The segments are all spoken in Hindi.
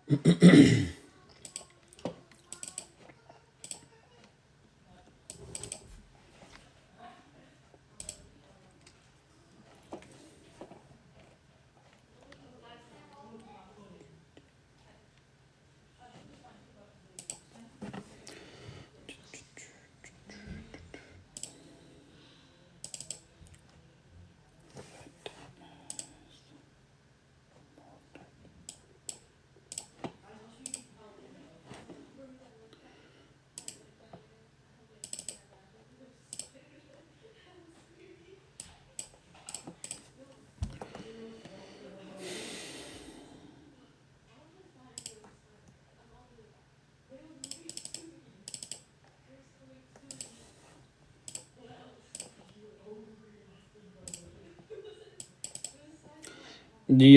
जी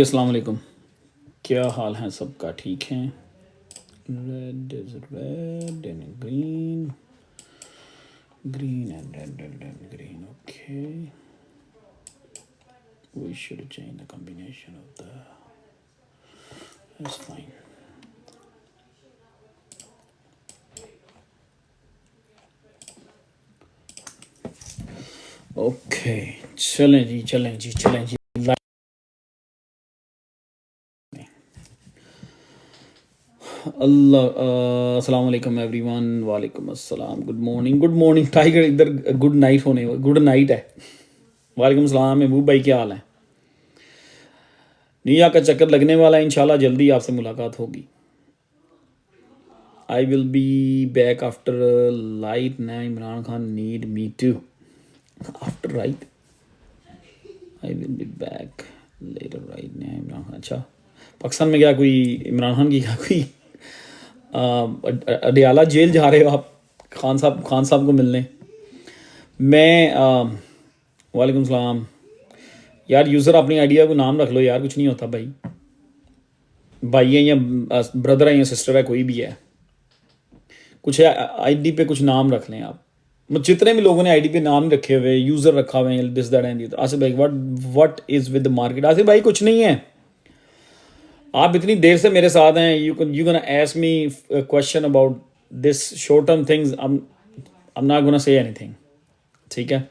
अस्सलाम वालेकुम, क्या हाल है सबका? ठीक है। Red is red and green, green and red and green. Okay, we should change the combination of the, that's fine. Okay, चलें जी चलें जी चलें जी. अल्लाह, अस्सलाम वालेकुम एवरीवन. वालेकुम अस्सलाम. Good morning tiger. इधर गुड नाइट होने, गुड नाइट है. वालेकुम सलाम महबूब भाई, क्या हाल है? न्यूयॉर्क का चक्कर लगने वाला है, इंशाल्लाह जल्दी आपसे मुलाकात होगी. I will be back after light ना. Imran Khan need me to after right. I will be back later right ना. इमरान खान, अच्छा पाकिस्तान में क्या कोई इमरान खान की क्या कोई अडियाला जेल जा रहे हो आप खान साहब को मिलने? मैं वालेकुम सलाम यार. यूज़र अपनी आइडिया को नाम रख लो यार, कुछ नहीं होता भाई. भाई है या ब्रदर है या सिस्टर है, कोई भी है, कुछ है आईडी पे कुछ नाम रख लें आप. जितने भी लोगों ने आईडी पे नाम रखे हुए, यूज़र रखा हुए हैं दिस दैट एंड आसिफ भाई, what is with the market? Asif भाई कुछ नहीं है. आप इतनी देर से मेरे साथ हैं. You gonna ask me question about this short term things. I am not gonna say anything. ठीक है,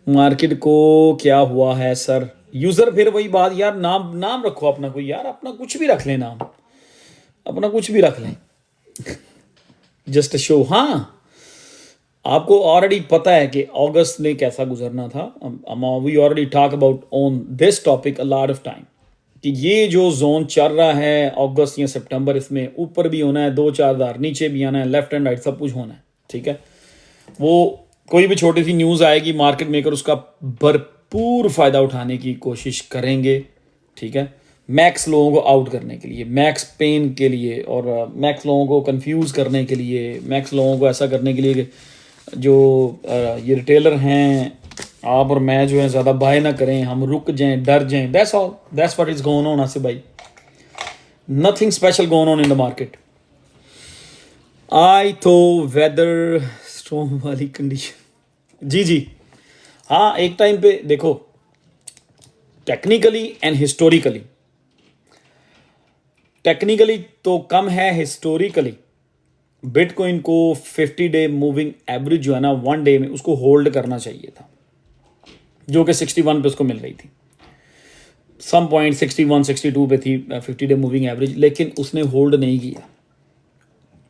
मार्केट को क्या हुआ है सर? यूज़र फिर वही बात यार, नाम रखो अपना कोई यार, अपना कुछ भी रख लें नाम, अपना कुछ भी रख लें जस्ट शो. हाँ, आपको ऑलरेडी पता है कि अगस्त ने कैसा गुजरना था. We already talk about on this topic a lot of time कि ये जो जोन चल रहा है अगस्त या सितंबर, इसमें ऊपर भी होना है 2-4 हज़ार, नीचे भी आना है, लेफ्ट एंड राइट सब कुछ होना है. ठीक है, वो कोई भी छोटी सी न्यूज़ आएगी, मार्केट मेकर उसका भरपूर फ़ायदा उठाने की कोशिश करेंगे. ठीक है, मैक्स लोगों को आउट करने के लिए, मैक्स पेन के लिए, और मैक्स लोगों को कंफ्यूज करने के लिए, मैक्स लोगों को ऐसा करने के लिए कि जो ये रिटेलर हैं, आप और मैं जो है ज़्यादा बाय ना करें, हम रुक जाएं, डर जाएं. That's all, that's what is going on Asif भाई. Nothing special going on in the market. आई तो वेदर स्टॉर्म वाली कंडीशन. जी हाँ, एक टाइम पे देखो, टेक्निकली एंड हिस्टोरिकली, टेक्निकली तो कम है, हिस्टोरिकली बिटकॉइन को 50-डे मूविंग एवरेज जो है ना, 1 डे में उसको होल्ड करना चाहिए था, जो कि 61 पे उसको मिल रही थी. सम पॉइंट 61-62 पे थी 50-डे मूविंग एवरेज, लेकिन उसने होल्ड नहीं किया.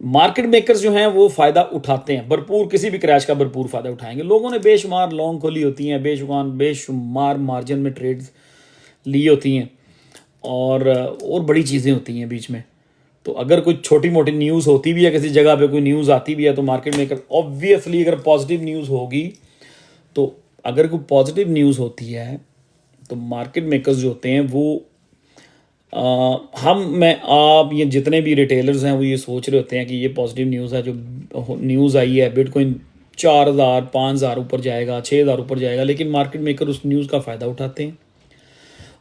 मार्केट मेकर्स जो हैं वो फ़ायदा उठाते हैं भरपूर, किसी भी क्रैश का भरपूर फ़ायदा उठाएंगे. लोगों ने बेशुमार लॉन्ग खोली होती हैं, बेशुमार मार्जिन में ट्रेड्स ली होती हैं, और बड़ी चीज़ें होती हैं बीच में. तो अगर कोई छोटी मोटी न्यूज़ होती भी है, किसी जगह पे कोई न्यूज़ आती भी है, तो मार्केट मेकर ऑब्वियसली, अगर पॉजिटिव न्यूज़ होगी, तो अगर कोई पॉजिटिव न्यूज़ होती है तो मार्केट मेकर्स जो होते हैं वो आप ये जितने भी रिटेलर्स हैं वो ये सोच रहे होते हैं कि ये पॉजिटिव न्यूज़ है, जो न्यूज़ आई है बिटकॉइन 4,000 5,000 ऊपर जाएगा, 6,000 ऊपर जाएगा, लेकिन मार्केट मेकर उस न्यूज़ का फ़ायदा उठाते हैं,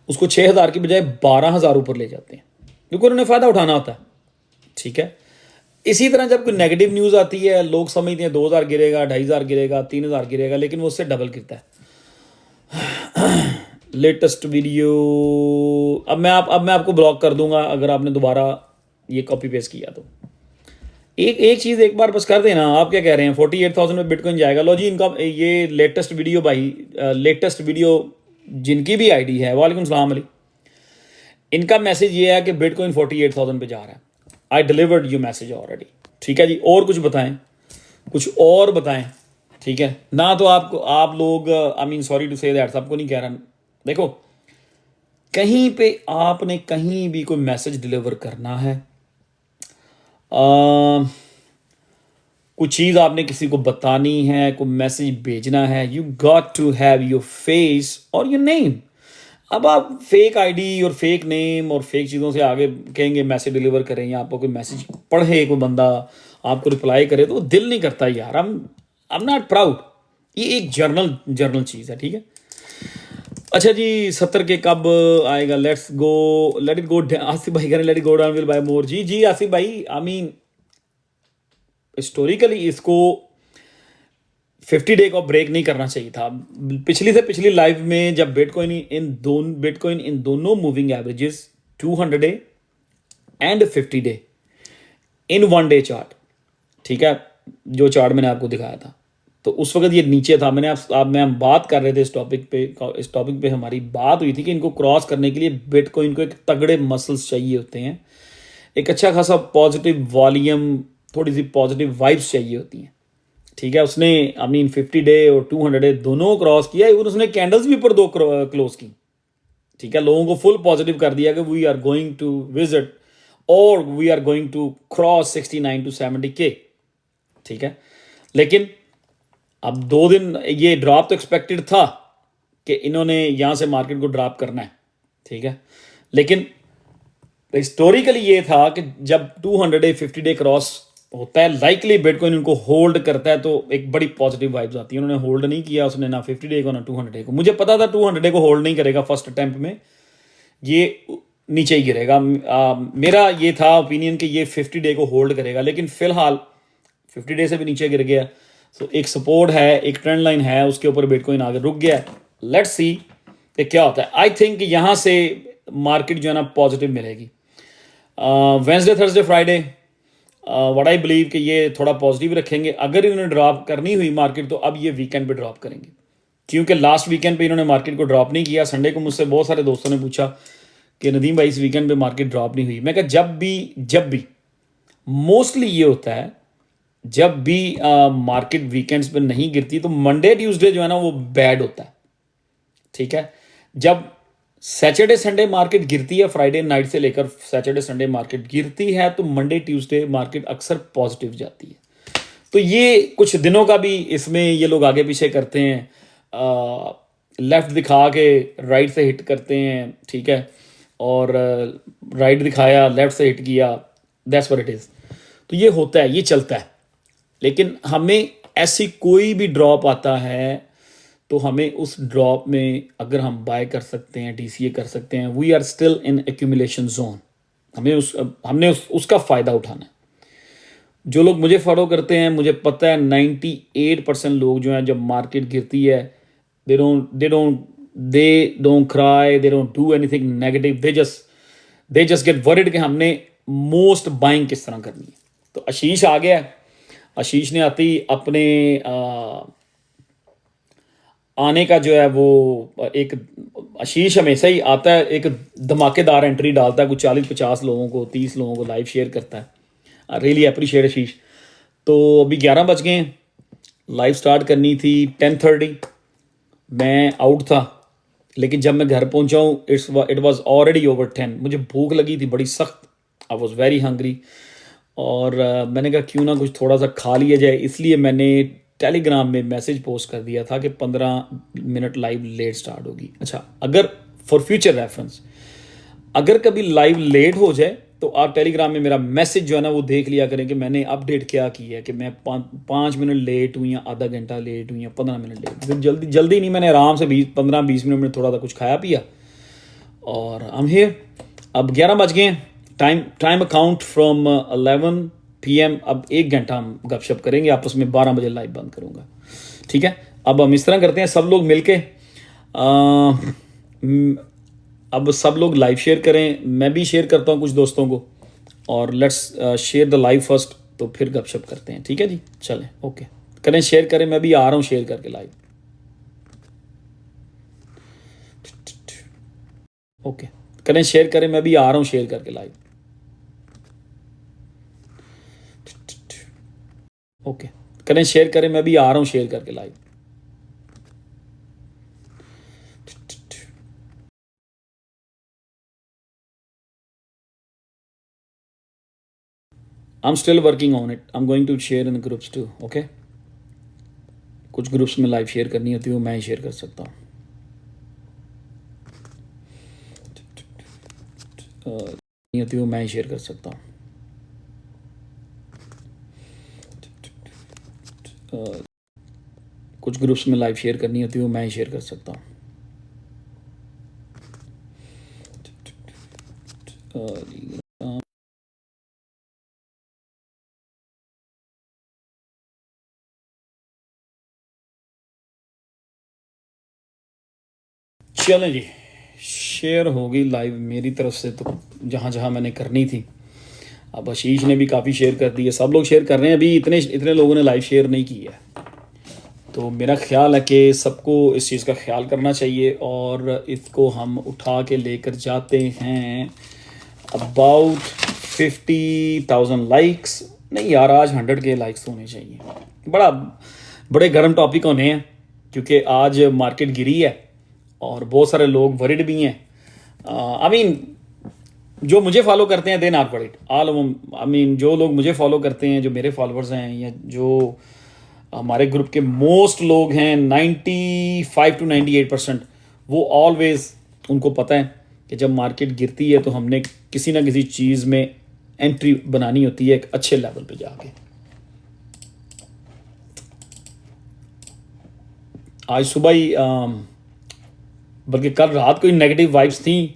उसको 6,000 की बजाय 12,000 ऊपर ले जाते हैं, क्योंकि उन्होंने फ़ायदा उठाना होता है. ठीक है, इसी तरह जब कोई नेगेटिव न्यूज़ आती है, लोग समझते हैं 2,000 गिरेगा, 2,500 गिरेगा, 3,000 गिरेगा, लेकिन वो उससे डबल गिरता है. लेटेस्ट वीडियो, अब मैं आपको ब्लॉक कर दूंगा अगर आपने दोबारा ये कॉपी पेस्ट किया तो एक एक चीज़ एक बार बस कर देना। आप क्या कह रहे हैं 48,000 में बिटकॉइन जाएगा? लो जी, इनका ये लेटेस्ट वीडियो भाई, लेटेस्ट वीडियो जिनकी भी आईडी है, वालेकुम सलाम अली, इनका मैसेज ये है कि बिटकॉइन 48,000 पे जा रहा है। आई डिलीवर्ड यू मैसेज ऑलरेडी। ठीक है जी, और कुछ बताएं, कुछ और बताएं। ठीक है ना, तो आपको आप लोग I mean sorry to say that, सबको नहीं कह रहा। देखो, कहीं पे आपने कहीं भी कोई मैसेज डिलीवर करना है, कुछ चीज़ आपने किसी को बतानी है, कोई मैसेज भेजना है, you got to have your face और योर नेम। अब आप फेक आईडी और फेक नेम और फेक चीज़ों से आगे कहेंगे मैसेज डिलीवर करें, या आपको कोई मैसेज पढ़े कोई बंदा आपको रिप्लाई करे, तो वो दिल नहीं करता यार। आई एम नॉट प्राउड। ये एक जर्नल चीज़ है। ठीक है, अच्छा जी, 70 के कब आएगा? लेट इट गो। आसिफ भाई करें let it go down will buy more. जी आसिफ भाई, आई मीन हिस्टोरिकली इसको 50 डे का ब्रेक नहीं करना चाहिए था। पिछली से पिछली लाइव में जब बिटकॉइन इन दोनों moving averages 200 day and 50 day in 1 day chart, ठीक है, जो चार्ट मैंने आपको दिखाया था, तो उस वक्त ये नीचे था। हम बात कर रहे थे इस टॉपिक पे हमारी बात हुई थी कि इनको क्रॉस करने के लिए बिटकॉइन को एक तगड़े मसल्स चाहिए होते हैं, एक अच्छा खासा पॉजिटिव वॉल्यूम, थोड़ी सी पॉजिटिव वाइब्स चाहिए होती हैं। ठीक है, उसने आई मीन 50 डे और 200 डे दोनों क्रॉस किया। इवन उसने कैंडल्स भी ऊपर 2 क्लोज की। ठीक है, लोगों को फुल पॉजिटिव कर दिया कि we are going to visit और we are going to cross 69 to 70K। ठीक है, लेकिन अब 2 दिन ये ड्रॉप तो एक्सपेक्टेड था कि इन्होंने यहां से मार्केट को ड्रॉप करना है। ठीक है, लेकिन हिस्टोरिकली ये था कि जब 200 डे 50 डे क्रॉस होता है, लाइकली बिटकॉइन उनको होल्ड करता है, तो एक बड़ी पॉजिटिव वाइब्स आती है। उन्होंने होल्ड नहीं किया, उसने ना 50 डे को ना 200 डे को। मुझे पता था 200 डे को होल्ड नहीं करेगा फर्स्ट अटेम्प्ट में, ये नीचे ही गिरेगा। मेरा ये था ओपिनियन कि ये 50 डे को होल्ड करेगा, लेकिन फिलहाल 50 डे से भी नीचे गिर गया। तो एक सपोर्ट है, एक ट्रेंड लाइन है, उसके ऊपर बिटकॉइन आगे रुक गया। लेट्स सी कि क्या होता है। आई थिंक यहाँ से मार्केट जो है ना पॉजिटिव मिलेगी। Wednesday, Thursday, Friday what I believe कि ये थोड़ा पॉजिटिव रखेंगे। अगर इन्होंने ड्रॉप करनी हुई मार्केट, तो अब ये वीकेंड पे ड्रॉप करेंगे, क्योंकि लास्ट वीकेंड पे इन्होंने मार्केट को ड्रॉप नहीं किया। संडे को मुझसे बहुत सारे दोस्तों ने पूछा कि नदीम भाई इस वीकेंड पे मार्केट ड्रॉप नहीं हुई। मैं कहा जब भी मोस्टली ये होता है, जब भी मार्केट वीकेंड्स पे नहीं गिरती, तो मंडे ट्यूसडे जो है ना वो बैड होता है। ठीक है, जब सैटरडे संडे मार्केट गिरती है, फ्राइडे नाइट से लेकर सैटरडे संडे मार्केट गिरती है, तो मंडे ट्यूसडे मार्केट अक्सर पॉजिटिव जाती है। तो ये कुछ दिनों का भी इसमें ये लोग आगे पीछे करते हैं, लेफ्ट दिखा के राइट से हिट करते हैं। ठीक है, और राइट दिखाया लेफ्ट से हिट किया, दैट्स व्हाट इट इज। तो ये होता है, ये चलता है। लेकिन हमें ऐसी कोई भी ड्रॉप आता है, तो हमें उस ड्रॉप में अगर हम बाय कर सकते हैं, DCA कर सकते हैं, we are still in accumulation zone. हमने उसका फ़ायदा उठाना है। जो लोग मुझे फॉलो करते हैं, मुझे पता है 98% लोग जो हैं, जब मार्केट गिरती है, they don't cry, they don't do anything negative, they just get worried कि हमने मोस्ट बाइंग किस तरह करनी है। तो आशीष आ गया। आशीष ने आती अपने आने का जो है वो एक, आशीष हमेशा ही आता है, एक धमाकेदार एंट्री डालता है, कुछ 40-50 लोगों को, 30 लोगों को लाइव शेयर करता है। रियली अप्रिशिएट आशीष। तो अभी 11 बज गए, लाइव स्टार्ट करनी थी 10:30। मैं आउट था, लेकिन जब मैं घर पहुंचा हूँ इट वॉज ऑलरेडी ओवर 10। मुझे भूख लगी थी बड़ी सख्त, आई वॉज वेरी हंग्री। और मैंने कहा क्यों ना कुछ थोड़ा सा खा लिया जाए, इसलिए मैंने टेलीग्राम में मैसेज पोस्ट कर दिया था कि 15 मिनट लाइव लेट स्टार्ट होगी। अच्छा, अगर फॉर फ्यूचर रेफरेंस अगर कभी लाइव लेट हो जाए, तो आप टेलीग्राम में मेरा मैसेज जो है ना वो देख लिया करें कि मैंने अपडेट क्या किया है, कि मैं 5 मिनट लेट हुई, या आधा घंटा लेट हुई, या 15 मिनट लेट। फिर जल्दी नहीं, मैंने आराम से 15-20 मिनट में थोड़ा सा कुछ खाया पिया और आई एम हियर। अब 11 बज गए। Time account from 11 PM। अब 1 घंटा हम गपशप करेंगे आपस में, 12 बजे लाइव बंद करूँगा। ठीक है, अब हम इस तरह करते हैं, सब लोग मिलके अब सब लोग लाइव शेयर करें, मैं भी शेयर करता हूँ कुछ दोस्तों को, और let's share the live first, तो फिर गपशप करते हैं, ठीक है जी। चलें, ओके, करें शेयर करें, मैं भी आ रहा हूँ शेयर करके लाइव। ओके, करें शेयर करें, मैं भी आ रहा हूँ शेयर करके लाइव। ओके, करें शेयर करें, मैं भी आ रहा हूँ शेयर करके live. I'm still working on it. I'm going to share in the groups too. Okay? कुछ ग्रुप्स में लाइव शेयर करनी होती है वो मैं ही शेयर कर सकता हूँ। नहीं होती वो मैं ही शेयर कर सकता हूँ। कुछ ग्रुप्स में लाइव शेयर करनी होती है वो मैं ही शेयर कर सकता हूँ। चलें जी, शेयर होगी लाइव मेरी तरफ से तो जहाँ जहाँ मैंने करनी थी। अब आशीष ने भी काफ़ी शेयर कर दी है, सब लोग शेयर कर रहे हैं, अभी इतने लोगों ने लाइव शेयर नहीं की है। तो मेरा ख्याल है कि सबको इस चीज़ का ख्याल करना चाहिए और इसको हम उठा के लेकर जाते हैं अबाउट 50,000 लाइक्स। नहीं यार, आज 100 के लाइक्स होने चाहिए। बड़े गर्म टॉपिक होने हैं क्योंकि आज मार्केट गिरी है और बहुत सारे लोग वरिड भी हैं। आई मीन जो मुझे फॉलो करते हैं they not worried all. I mean जो लोग मुझे फॉलो करते हैं, जो मेरे फॉलोअर्स हैं या जो हमारे ग्रुप के मोस्ट लोग हैं 95 to 98%, वो ऑलवेज उनको पता है कि जब मार्केट गिरती है तो हमने किसी ना किसी चीज़ में एंट्री बनानी होती है एक अच्छे लेवल पे जाके। आज सुबह ही बल्कि कल रात को ही नेगेटिव वाइब्स थी।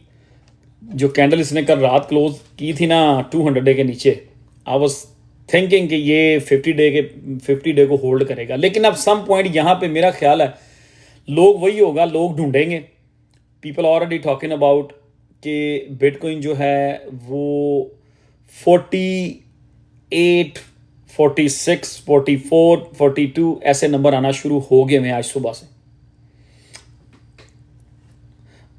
जो कैंडल इसने कल रात क्लोज की थी ना 200 डे के नीचे, आई वाज थिंकिंग कि ये 50 डे को होल्ड करेगा, लेकिन अब सम पॉइंट यहाँ पे मेरा ख्याल है लोग वही होगा, लोग ढूंढेंगे। पीपल ऑलरेडी टॉकिंग अबाउट कि बिटकॉइन जो है वो 48, 46, 44, 42 ऐसे नंबर आना शुरू हो गए हैं। आज सुबह से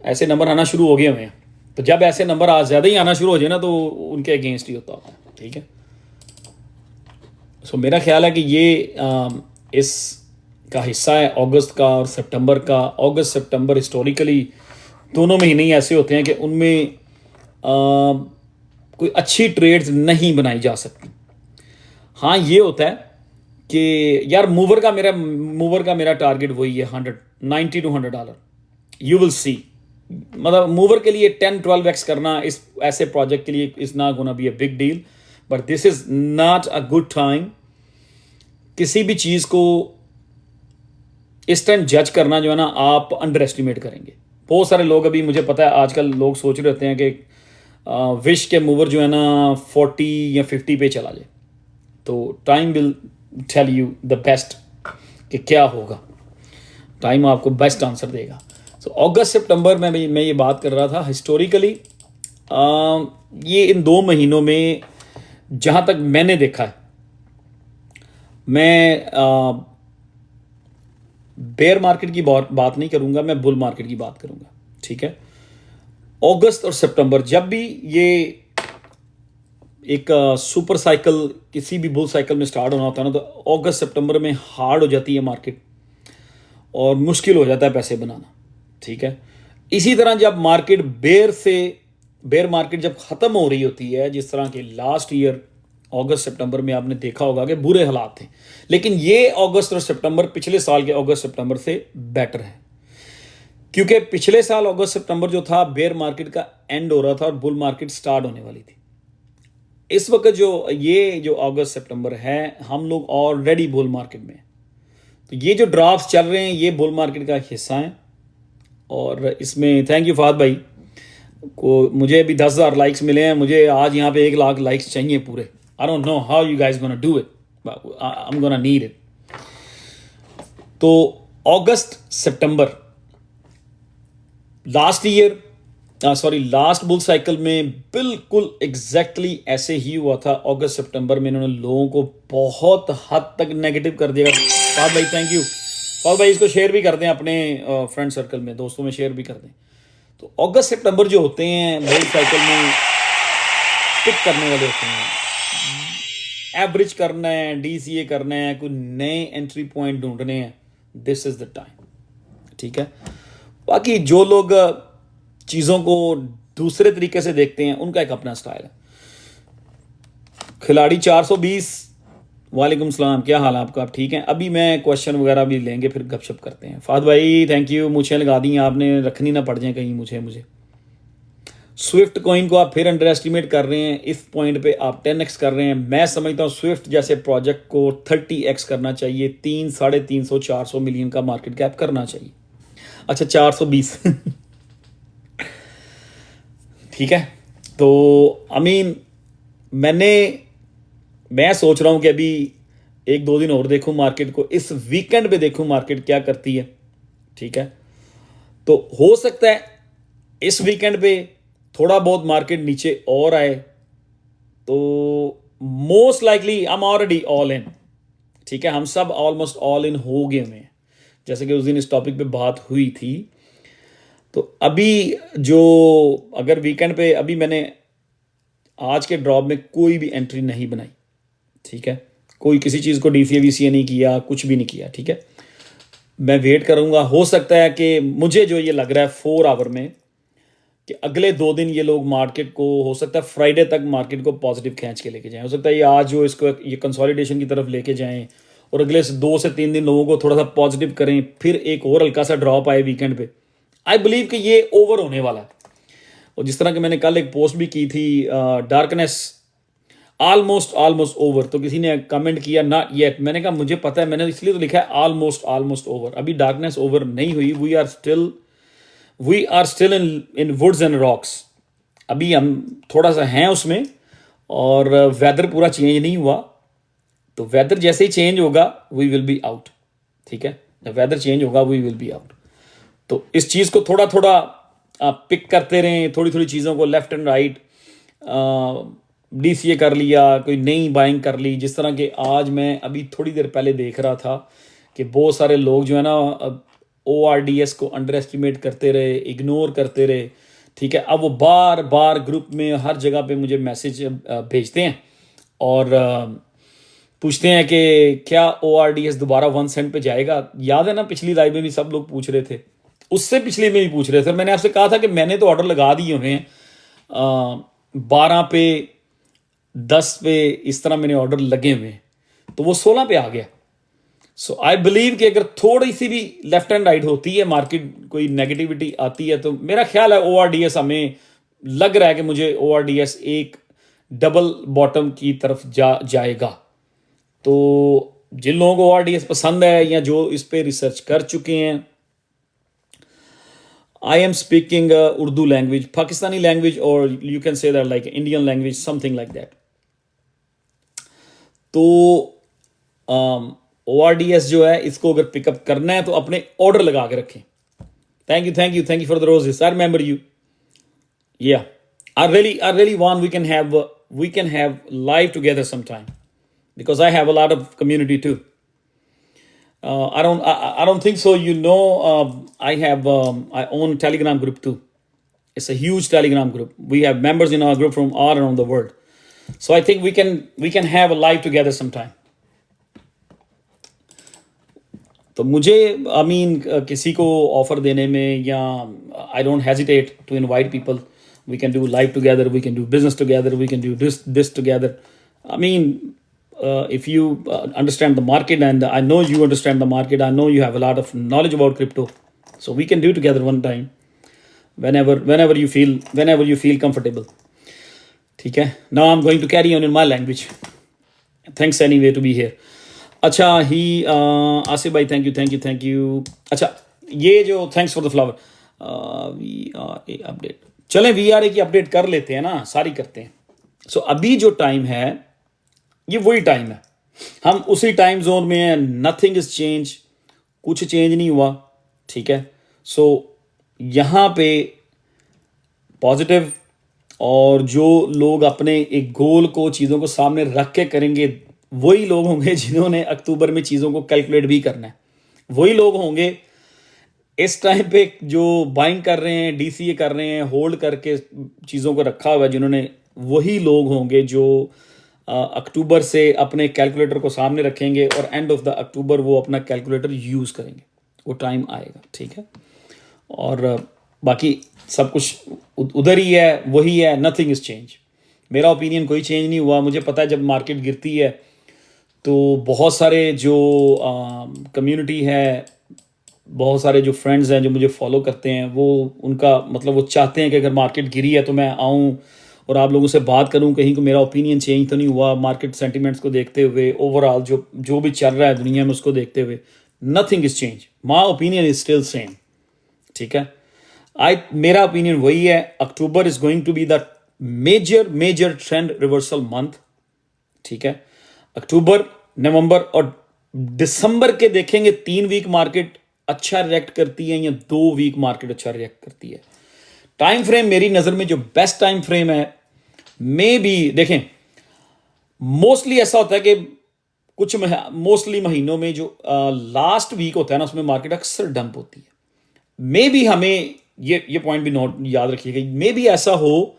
ऐसे नंबर आना शुरू हो गए हैं। तो जब ऐसे नंबर आज ज़्यादा ही आना शुरू हो जाए ना तो उनके अगेंस्ट ही होता है, ठीक है। सो मेरा ख्याल है कि ये इस का हिस्सा है अगस्त का और सितंबर का। अगस्त सितंबर हिस्टोरिकली दोनों महीने ही ऐसे होते हैं कि उनमें कोई अच्छी ट्रेड्स नहीं बनाई जा सकती। हाँ, ये होता है कि यार मूवर का मेरा टारगेट वही है $90 to $100। यू विल सी, मतलब मूवर के लिए 10-12x करना इस ऐसे प्रोजेक्ट के लिए is not gonna be a big deal, but this is not a good time. किसी भी चीज़ को इस टाइम जज करना जो है ना, आप अंडर एस्टिमेट करेंगे। बहुत सारे लोग, अभी मुझे पता है आजकल लोग सोच रहे होते हैं कि विश के मूवर जो है ना 40 या 50 पे चला जाए, तो time will tell you the best कि क्या होगा। टाइम आपको बेस्ट आंसर देगा। तो अगस्त सितंबर में मैं ये बात कर रहा था हिस्टोरिकली। ये इन 2 महीनों में जहाँ तक मैंने देखा है, मैं बेयर मार्केट की बात नहीं करूँगा, मैं बुल मार्केट की बात करूँगा, ठीक है। अगस्त और सितंबर जब भी ये एक सुपर साइकिल किसी भी बुल साइकिल में स्टार्ट होना होता है ना, तो अगस्त सितंबर में हार्ड हो जाती है मार्केट और मुश्किल हो जाता है पैसे बनाना, ठीक है। इसी तरह जब मार्केट बेयर मार्केट जब ख़त्म हो रही होती है, जिस तरह के लास्ट ईयर अगस्त सितंबर में आपने देखा होगा कि बुरे हालात थे, लेकिन ये अगस्त और सितंबर पिछले साल के अगस्त सितंबर से बेटर है, क्योंकि पिछले साल अगस्त सितंबर जो था बेयर मार्केट का एंड हो रहा था और बुल मार्केट स्टार्ट होने वाली थी। इस वक्त जो अगस्त सितंबर है, हम लोग ऑलरेडी बुल मार्केट में, तो ये जो ड्रॉप्स चल रहे हैं ये बुल मार्केट का हिस्सा है। और इसमें थैंक यू फहद भाई को, मुझे भी 10,000 लाइक्स मिले हैं, मुझे आज यहाँ पे 1 लाख लाइक्स चाहिए पूरे। I don't know how you guys gonna do it, I am gonna need it. तो अगस्त सितंबर last year sorry last bull cycle में बिल्कुल एग्जैक्टली ऐसे ही हुआ था। अगस्त सितंबर में इन्होंने लोगों को बहुत हद तक नेगेटिव कर दिया। फाद भाई थैंक यू। फाद भाई इसको शेयर भी कर दें अपने फ्रेंड सर्कल में, दोस्तों में शेयर भी कर दें। तो अगस्त सितंबर जो होते हैं बुल साइकिल में पिक करने वाले होते हैं, एवरेज करना है, डीसीए करना है, कोई नए एंट्री पॉइंट ढूंढने हैं, दिस इज द टाइम। ठीक है, बाकी जो लोग चीज़ों को दूसरे तरीके से देखते हैं उनका एक अपना स्टाइल है। खिलाड़ी 420, वालेकुम सलाम, क्या हाल है आपका? आप ठीक हैं? अभी मैं क्वेश्चन वगैरह भी लेंगे, फिर गपशप करते हैं। फाद भाई थैंक यू, मुझे लगा दी आपने, रखनी ना पड़ जाए कहीं मुझे। स्विफ्ट कॉइन को आप फिर अंडर एस्टिमेट कर रहे हैं, इस पॉइंट पे आप 10x कर रहे हैं। मैं समझता हूँ स्विफ्ट जैसे प्रोजेक्ट को 30x करना चाहिए, 300, 400 मिलियन का मार्केट कैप करना चाहिए। अच्छा 420 ठीक है, तो मैं सोच रहा हूं कि अभी 1-2 दिन और देखूं मार्केट को, इस वीकेंड पे देखूं मार्केट क्या करती है। ठीक है, तो हो सकता है इस वीकेंड पे थोड़ा बहुत मार्केट नीचे और आए, तो most likely I am already all in. ठीक है, हम सब ऑलमोस्ट ऑल इन हो गए हुए हैं, जैसे कि उस दिन इस टॉपिक पे बात हुई थी। तो अभी जो अगर वीकेंड पे, अभी मैंने आज के ड्रॉप में कोई भी एंट्री नहीं बनाई। ठीक है, कोई किसी चीज़ को डीसीए वीसीए नहीं किया, कुछ भी नहीं किया। ठीक है, मैं वेट करूंगा। हो सकता है कि मुझे जो ये लग रहा है 4 आवर में कि अगले 2 दिन ये लोग मार्केट को, हो सकता है फ्राइडे तक मार्केट को पॉजिटिव खींच के लेके जाएं। हो सकता है ये आज जो इसको ये कंसोलिडेशन की तरफ लेके जाएं और अगले 2 से 3 दिन लोगों को थोड़ा सा पॉजिटिव करें, फिर एक और हल्का सा ड्रॉप आए वीकेंड पे। आई बिलीव कि ये ओवर होने वाला है। और जिस तरह कि मैंने कल एक पोस्ट भी की थी, डार्कनेस ऑलमोस्ट ओवर, तो किसी ने कमेंट किया नॉट येट। मैंने कहा मुझे पता है, मैंने इसलिए तो लिखा है ऑलमोस्ट ओवर। अभी डार्कनेस ओवर नहीं हुई, we are still in woods and rocks. अभी हम थोड़ा सा हैं उसमें, और वेदर पूरा चेंज नहीं हुआ। तो वेदर जैसे ही चेंज होगा वी विल बी आउट। ठीक है, जब वेदर चेंज होगा वी विल बी आउट। तो इस चीज़ को थोड़ा थोड़ा पिक करते रहें, थोड़ी थोड़ी चीज़ों को लेफ्ट एंड राइट। डीसीए कर लिया, कोई नई बाइंग कर ली। जिस तरह के आज मैं अभी थोड़ी देर पहले देख रहा था कि बहुत सारे लोग जो है ना ORDS को अंडर एस्टिमेट करते रहे, इग्नोर करते रहे। ठीक है, अब वो बार बार ग्रुप में हर जगह पे मुझे मैसेज भेजते हैं और पूछते हैं कि क्या ORDS दोबारा 1 सेंट पे जाएगा। याद है ना, पिछली लाइव में भी सब लोग पूछ रहे थे, उससे पिछले में भी पूछ रहे थे। मैंने आपसे कहा था कि मैंने तो ऑर्डर लगा दिए हुए हैं, 12 पे, 10 पे, इस तरह मैंने ऑर्डर लगे हुए हैं, तो वो 16 पे आ गया। सो आई बिलीव कि अगर थोड़ी सी भी लेफ्ट एंड राइट होती है मार्केट, कोई नेगेटिविटी आती है, तो मेरा ख्याल है ORDS, हमें लग रहा है कि मुझे ORDS एक डबल बॉटम की तरफ जाएगा। तो जिन लोगों को ORDS पसंद है या जो इस पे रिसर्च कर चुके हैं, I am speaking Urdu language, Pakistani language, or you can say that like Indian language, something like that. तो ORDS जो है, इसको अगर पिकअप करना है तो अपने ऑर्डर लगा के रखें। Thank you for the roses, I remember you. या I really want we can have live together sometime, because I have a lot of community too. I don't think so. I own Telegram group too. It's a huge Telegram group. We have members in our group from all around the world. So I think we can have a live together sometime. तो मुझे किसी को ऑफर देने में, या I don't hesitate to invite people. We can do live together. We can do business together. We can do this together. If you understand the market, and I know you understand the market, I know you have a lot of knowledge about crypto, so we can do together one time whenever you feel comfortable. ठीक है, now I'm going to carry on in my language. Thanks anyway to be here. अच्छा ही आसिफ भाई थैंक यू। अच्छा, ये जो thanks for the flower, VRA update, चलें VRA की अपडेट कर लेते हैं ना, सारी करते हैं। सो अभी जो टाइम है ये वही टाइम है, हम उसी टाइम जोन में हैं। नथिंग इज चेंज, कुछ चेंज नहीं हुआ। ठीक है, सो यहाँ पे पॉजिटिव, और जो लोग अपने एक गोल को, चीज़ों को सामने रख के करेंगे, वही लोग होंगे जिन्होंने अक्टूबर में चीज़ों को कैलकुलेट भी करना है। वही लोग होंगे इस टाइम पे जो बाइंग कर रहे हैं, डीसीए कर रहे हैं, होल्ड करके चीज़ों को रखा हुआ है, जिन्होंने, वही लोग होंगे जो अक्टूबर से अपने कैलकुलेटर को सामने रखेंगे और एंड ऑफ द अक्टूबर वो अपना कैलकुलेटर यूज़ करेंगे। वो टाइम आएगा, ठीक है। और बाकी सब कुछ उधर ही है, वही है, नथिंग इज़ चेंज। मेरा ओपिनियन कोई चेंज नहीं हुआ। मुझे पता है जब मार्केट गिरती है तो बहुत सारे जो कम्युनिटी है, बहुत सारे जो फ्रेंड्स हैं जो मुझे फॉलो करते हैं, वो उनका मतलब वो चाहते हैं कि अगर मार्केट गिरी है तो मैं आऊँ और आप लोगों से बात करूं, कहीं को मेरा ओपिनियन चेंज तो नहीं हुआ मार्केट सेंटिमेंट्स को देखते हुए, ओवरऑल जो जो भी चल रहा है दुनिया में उसको देखते हुए। Nothing is change, my opinion is still same, ठीक है। मेरा ओपिनियन वही है, October is going to be the major trend reversal month, ठीक है। अक्टूबर, नवंबर और दिसंबर के देखेंगे 3 वीक मार्केट अच्छा रिएक्ट करती है या 2 वीक मार्केट अच्छा रिएक्ट करती है। टाइम फ्रेम मेरी नज़र में जो बेस्ट टाइम फ्रेम है, मे बी देखें, मोस्टली ऐसा होता है कि कुछ मोस्टली महीनों में जो लास्ट वीक होता है ना, उसमें मार्केट अक्सर डंप होती है। मे बी हमें ये पॉइंट भी नोट याद रखिएगा, मे बी ऐसा हो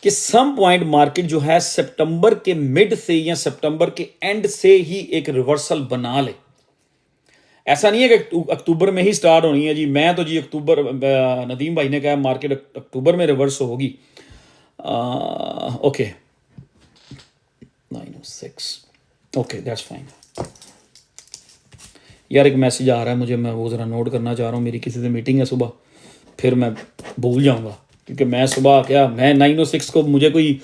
कि सम पॉइंट मार्केट जो है सितंबर के मिड से या सितंबर के एंड से ही एक रिवर्सल बना ले। ऐसा नहीं है कि अक्टूबर में ही स्टार्ट होनी है जी। मैं तो जी अक्टूबर, नदीम भाई ने कहा मार्केट अक्टूबर में रिवर्स होगी। Okay 906, okay that's fine. यार एक मैसेज आ रहा है मुझे, मैं वो ज़रा नोट करना चाह रहा हूँ। मेरी किसी से मीटिंग है सुबह, फिर मैं भूल जाऊँगा, क्योंकि मैं सुबह क्या, मैं 906 को मुझे कोई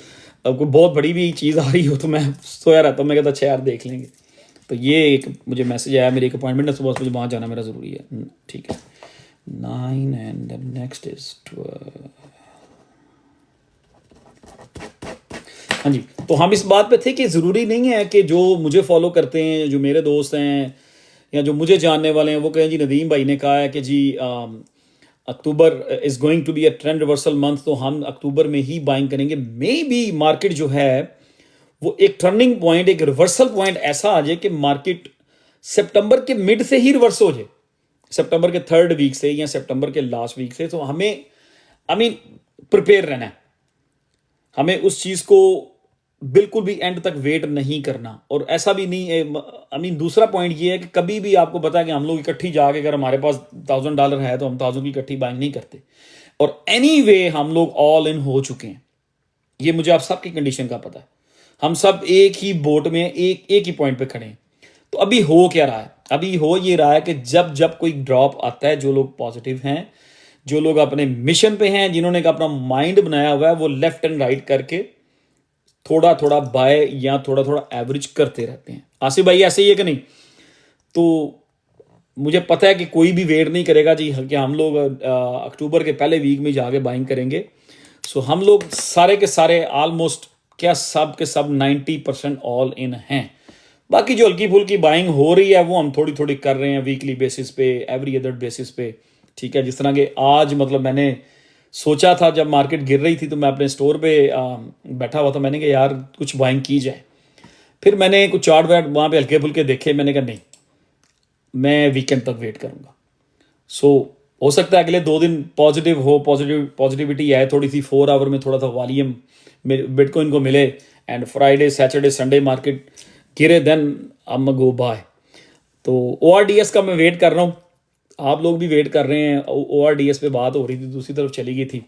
बहुत बड़ी भी चीज़ आ रही हो तो मैं सोया रहता हूँ। मैं कहता अच्छा यार देख लेंगे। तो ये एक मुझे मैसेज आया, मेरी एक अपॉइंटमेंट है सुबह, मुझे वहाँ जाना मेरा ज़रूरी है, ठीक है। 9 एंड नेक्स्ट इज 12। हाँ जी, तो हम इस बात पे थे कि ज़रूरी नहीं है कि जो मुझे फॉलो करते हैं, जो मेरे दोस्त हैं या जो मुझे जानने वाले हैं, वो कहें जी नदीम भाई ने कहा है कि जी October is going to be a trend reversal month, तो हम अक्टूबर में ही बाइंग करेंगे। मे बी मार्केट जो है वो एक टर्निंग पॉइंट, एक रिवर्सल पॉइंट ऐसा आ जाए कि मार्केट सितंबर के मिड से ही रिवर्स हो जाए, सितंबर के 3rd वीक से या सितंबर के लास्ट वीक से। तो हमें प्रिपेयर रहना है, हमें उस चीज़ को बिल्कुल भी एंड तक वेट नहीं करना। और ऐसा भी नहीं है, दूसरा पॉइंट ये है कि कभी भी आपको पता है कि हम लोग इकट्ठी जाके, अगर हमारे पास $1000 है तो हम 1000 की इकट्ठी बाइंग नहीं करते। और एनीवे हम लोग ऑल इन हो चुके हैं, ये मुझे आप सबकी कंडीशन का पता है। हम सब एक ही बोट में, एक ही पॉइंट पे खड़े हैं। तो अभी हो क्या रहा है? अभी हो ये रहा है कि जब जब कोई ड्रॉप आता है, जो लोग पॉजिटिव हैं, जो लोग अपने मिशन पे हैं, जिन्होंने अपना माइंड बनाया हुआ है, वो लेफ्ट एंड राइट करके थोड़ा थोड़ा बाय या थोड़ा थोड़ा एवरेज करते रहते हैं। आसिफ भाई ऐसे ही है कि नहीं? तो मुझे पता है कि कोई भी वेट नहीं करेगा जी कि हम लोग अक्टूबर के पहले वीक में जाके बाइंग करेंगे। सो हम लोग सारे के सारे ऑलमोस्ट क्या सब के सब 90% ऑल इन हैं। बाकी जो हल्की फुल्की बाइंग हो रही है वो हम थोड़ी थोड़ी कर रहे हैं, वीकली बेसिस पे, एवरी अदर बेसिस पे, ठीक है। जिस तरह के आज मतलब मैंने सोचा था, जब मार्केट गिर रही थी तो मैं अपने स्टोर पे बैठा हुआ था, मैंने कहा यार कुछ बाइंग की जाए। फिर मैंने कुछ चार्ट वार्ट वहाँ पे हल्के फुल्के देखे, मैंने कहा नहीं, मैं वीकेंड तक वेट करूँगा। सो हो सकता है अगले 2 दिन पॉजिटिव हो, पॉजिटिविटी आए थोड़ी सी, 4 आवर में थोड़ा सा वॉल्यूम बिटकॉइन को मिले, and Friday Saturday Sunday market गिरे, देन आई गो बाय। तो ORDS का मैं वेट कर रहा हूँ, आप लोग भी वेट कर रहे हैं। ORDS पे बात हो रही थी, दूसरी तरफ चली गई थी।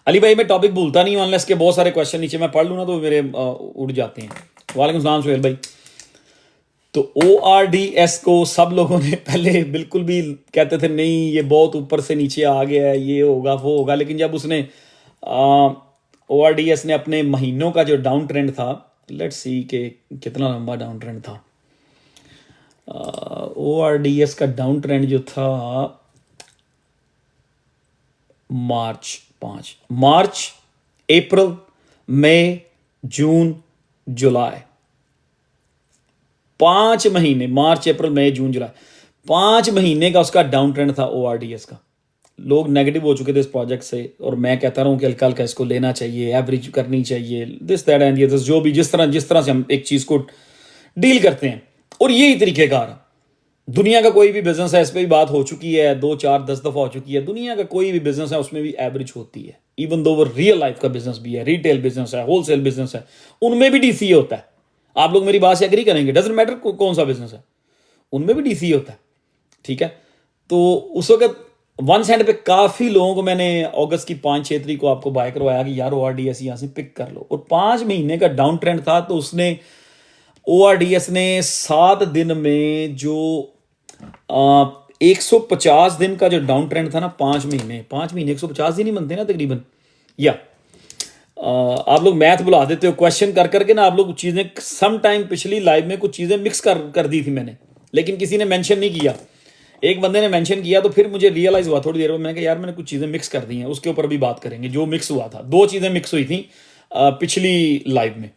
अली भाई मैं टॉपिक भूलता नहीं हूँ, अनलेस के बहुत सारे क्वेश्चन नीचे मैं पढ़ लूँ ना तो मेरे उड़ जाते हैं। वालेकुम सलाम सुहेल भाई। तो ORDS को सब लोगों ने पहले बिल्कुल भी कहते थे नहीं ये बहुत ऊपर से नीचे आ गया है, ये होगा वो होगा, लेकिन जब उसने ORDS ने अपने महीनों का जो डाउन ट्रेंड था, लेट्स सी कि कितना लंबा डाउन ट्रेंड था। ORDS का डाउन ट्रेंड जो था मार्च, अप्रैल, मई, जून, जुलाई, 5 महीने, मार्च अप्रैल मई जून जुलाई, 5 महीने का उसका डाउन ट्रेंड था ORDS का। लोग नेगेटिव हो चुके थे इस प्रोजेक्ट से, और मैं कहता रहा हूँ कि हल्का हल्का इसको लेना चाहिए, एवरेज करनी चाहिए, दिस दैट एंड ये जो भी जिस तरह से हम एक चीज़ को डील करते हैं, और यही तरीक़ेकार है। दुनिया का कोई भी बिजनेस है, इस पर भी बात हो चुकी है, 2 4 10 दफ़ा हो चुकी है। दुनिया का कोई भी बिजनेस है उसमें भी एवरेज होती है, इवन दो वो रियल लाइफ का बिजनेस भी है, रिटेल बिजनेस है, होलसेल बिजनेस है, उनमें भी डीसीए होता है। आप लोग मेरी बात से एग्री करेंगे, डजेंट मैटर कौन सा बिजनेस है, उनमें भी डीसीए होता है। ठीक है, तो उस वक्त 1 सेंट पे काफ़ी लोगों को मैंने अगस्त की 5-6 तारीख को आपको बाय करवाया कि यार ORDS यहाँ से पिक कर लो, और 5 महीने का डाउन ट्रेंड था, तो उसने ORDS ने 7 दिन में जो 150 दिन का जो डाउन ट्रेंड था ना, 5 महीने 150 दिन ही बनते ना तकरीबन, या आप लोग मैथ बुला देते हो क्वेश्चन कर करके ना, आप लोग चीज़ें सम टाइम पिछली लाइव में कुछ चीज़ें मिक्स कर दी थी मैंने, लेकिन किसी ने मेंशन नहीं किया। एक बंदे ने मेंशन किया तो फिर मुझे रियलाइज़ हुआ थोड़ी देर में, मैंने कहा यार मैंने कुछ चीज़ें मिक्स कर दी हैं, उसके ऊपर भी बात करेंगे जो मिक्स हुआ था। 2 चीज़ें मिक्स हुई थी पिछली लाइव में,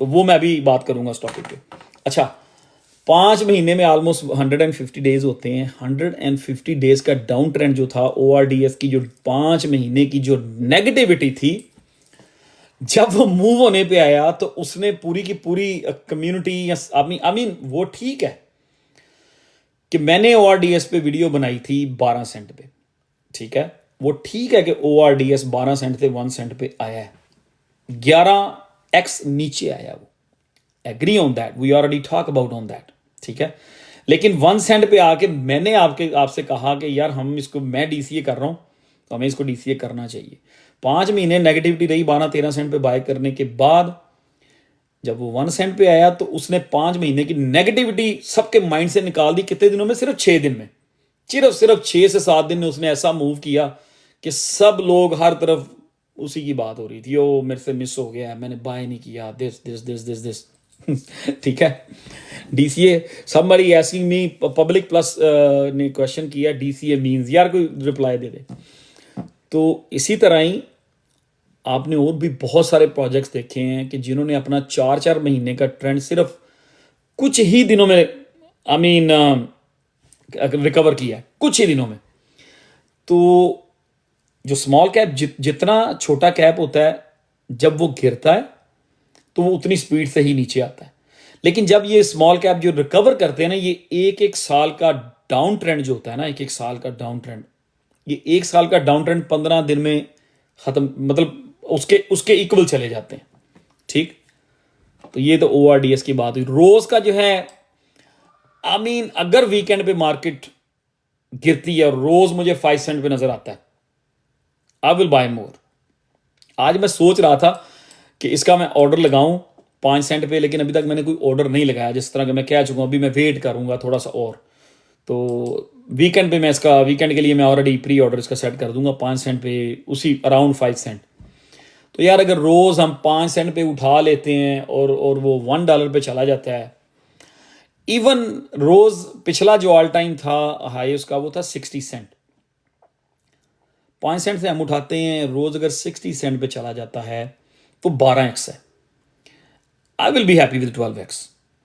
तो वो मैं अभी बात करूंगा उस टॉपिक पे। अच्छा, 5 महीने में ऑलमोस्ट 150 डेज होते हैं। 150 डेज का डाउन ट्रेंड जो था ORDS की, जो 5 महीने की जो नेगेटिविटी थी, जब वो मूव होने पे आया तो उसने पूरी की पूरी कम्युनिटी या आई मीन वो ठीक है कि मैंने ORDS पे वीडियो बनाई थी 12 सेंट पे, ठीक है, वो ठीक है कि ORDS 12 सेंट से 1 सेंट पे आया है, 11x नीचे आया, वो agree on that, we already talk about on that, ठीक है। लेकिन 1 सेंट पे आके मैंने आपसे कहा कि यार हम इसको, मैं DCA कर रहा हूं तो हमें इसको DCA करना चाहिए। 5 महीने नेगेटिविटी रही, 12-13 सेंट पे बाय करने के बाद जब वो 1 सेंट पे आया तो उसने 5 महीने की नेगेटिविटी सबके माइंड से निकाल दी। कितने दिनों में? सिर्फ 6 दिन में, सिर्फ 6 से 7 दिन में उसने ऐसा मूव किया कि सब लोग हर तरफ उसी की बात हो रही थी, ओ मेरे से मिस हो गया, मैंने बाय नहीं किया, दिस ठीक है। DCA, somebody asking me, public plus ने क्वेश्चन किया DCA मीन्स, यार कोई रिप्लाई दे दे। तो इसी तरह ही आपने और भी बहुत सारे प्रोजेक्ट्स देखे हैं कि जिन्होंने अपना 4-4 महीने का ट्रेंड सिर्फ कुछ ही दिनों में रिकवर किया है, कुछ ही दिनों में। तो जो स्मॉल कैप, जितना छोटा कैप होता है, जब वो गिरता है तो वो उतनी स्पीड से ही नीचे आता है। लेकिन जब ये स्मॉल कैप जो रिकवर करते हैं ना, ये एक साल का डाउन ट्रेंड जो होता है ना, एक साल का डाउन ट्रेंड, ये 1 साल का डाउन ट्रेंड 15 दिन में खत्म, मतलब उसके इक्वल चले जाते हैं, ठीक। तो ये तो ORDS की बात हुई। रोज का जो है, अगर वीकेंड पे मार्केट गिरती है और रोज मुझे 5 सेंट पे नजर आता है, आई विल बाय मोर। आज मैं सोच रहा था कि इसका मैं ऑर्डर लगाऊं 5 सेंट पे, लेकिन अभी तक मैंने कोई ऑर्डर नहीं लगाया। जिस तरह का मैं कह चुका हूं, अभी मैं वेट करूंगा थोड़ा सा और, तो वीकेंड पे मैं इसका, वीकेंड के लिए मैं ऑलरेडी प्री ऑर्डर इसका सेट कर दूंगा 5 सेंट पे, उसी अराउंड 5 सेंट। तो यार अगर रोज़ हम 5 सेंट पे उठा लेते हैं और वो $1 पे चला जाता है, इवन रोज़ पिछला जो ऑल टाइम था हाई उसका, वो था 60 सेंट। 5 सेंट से हम उठाते हैं, रोज़ अगर 60 सेंट पे चला जाता है तो 12x है। आई will be happy with 12x,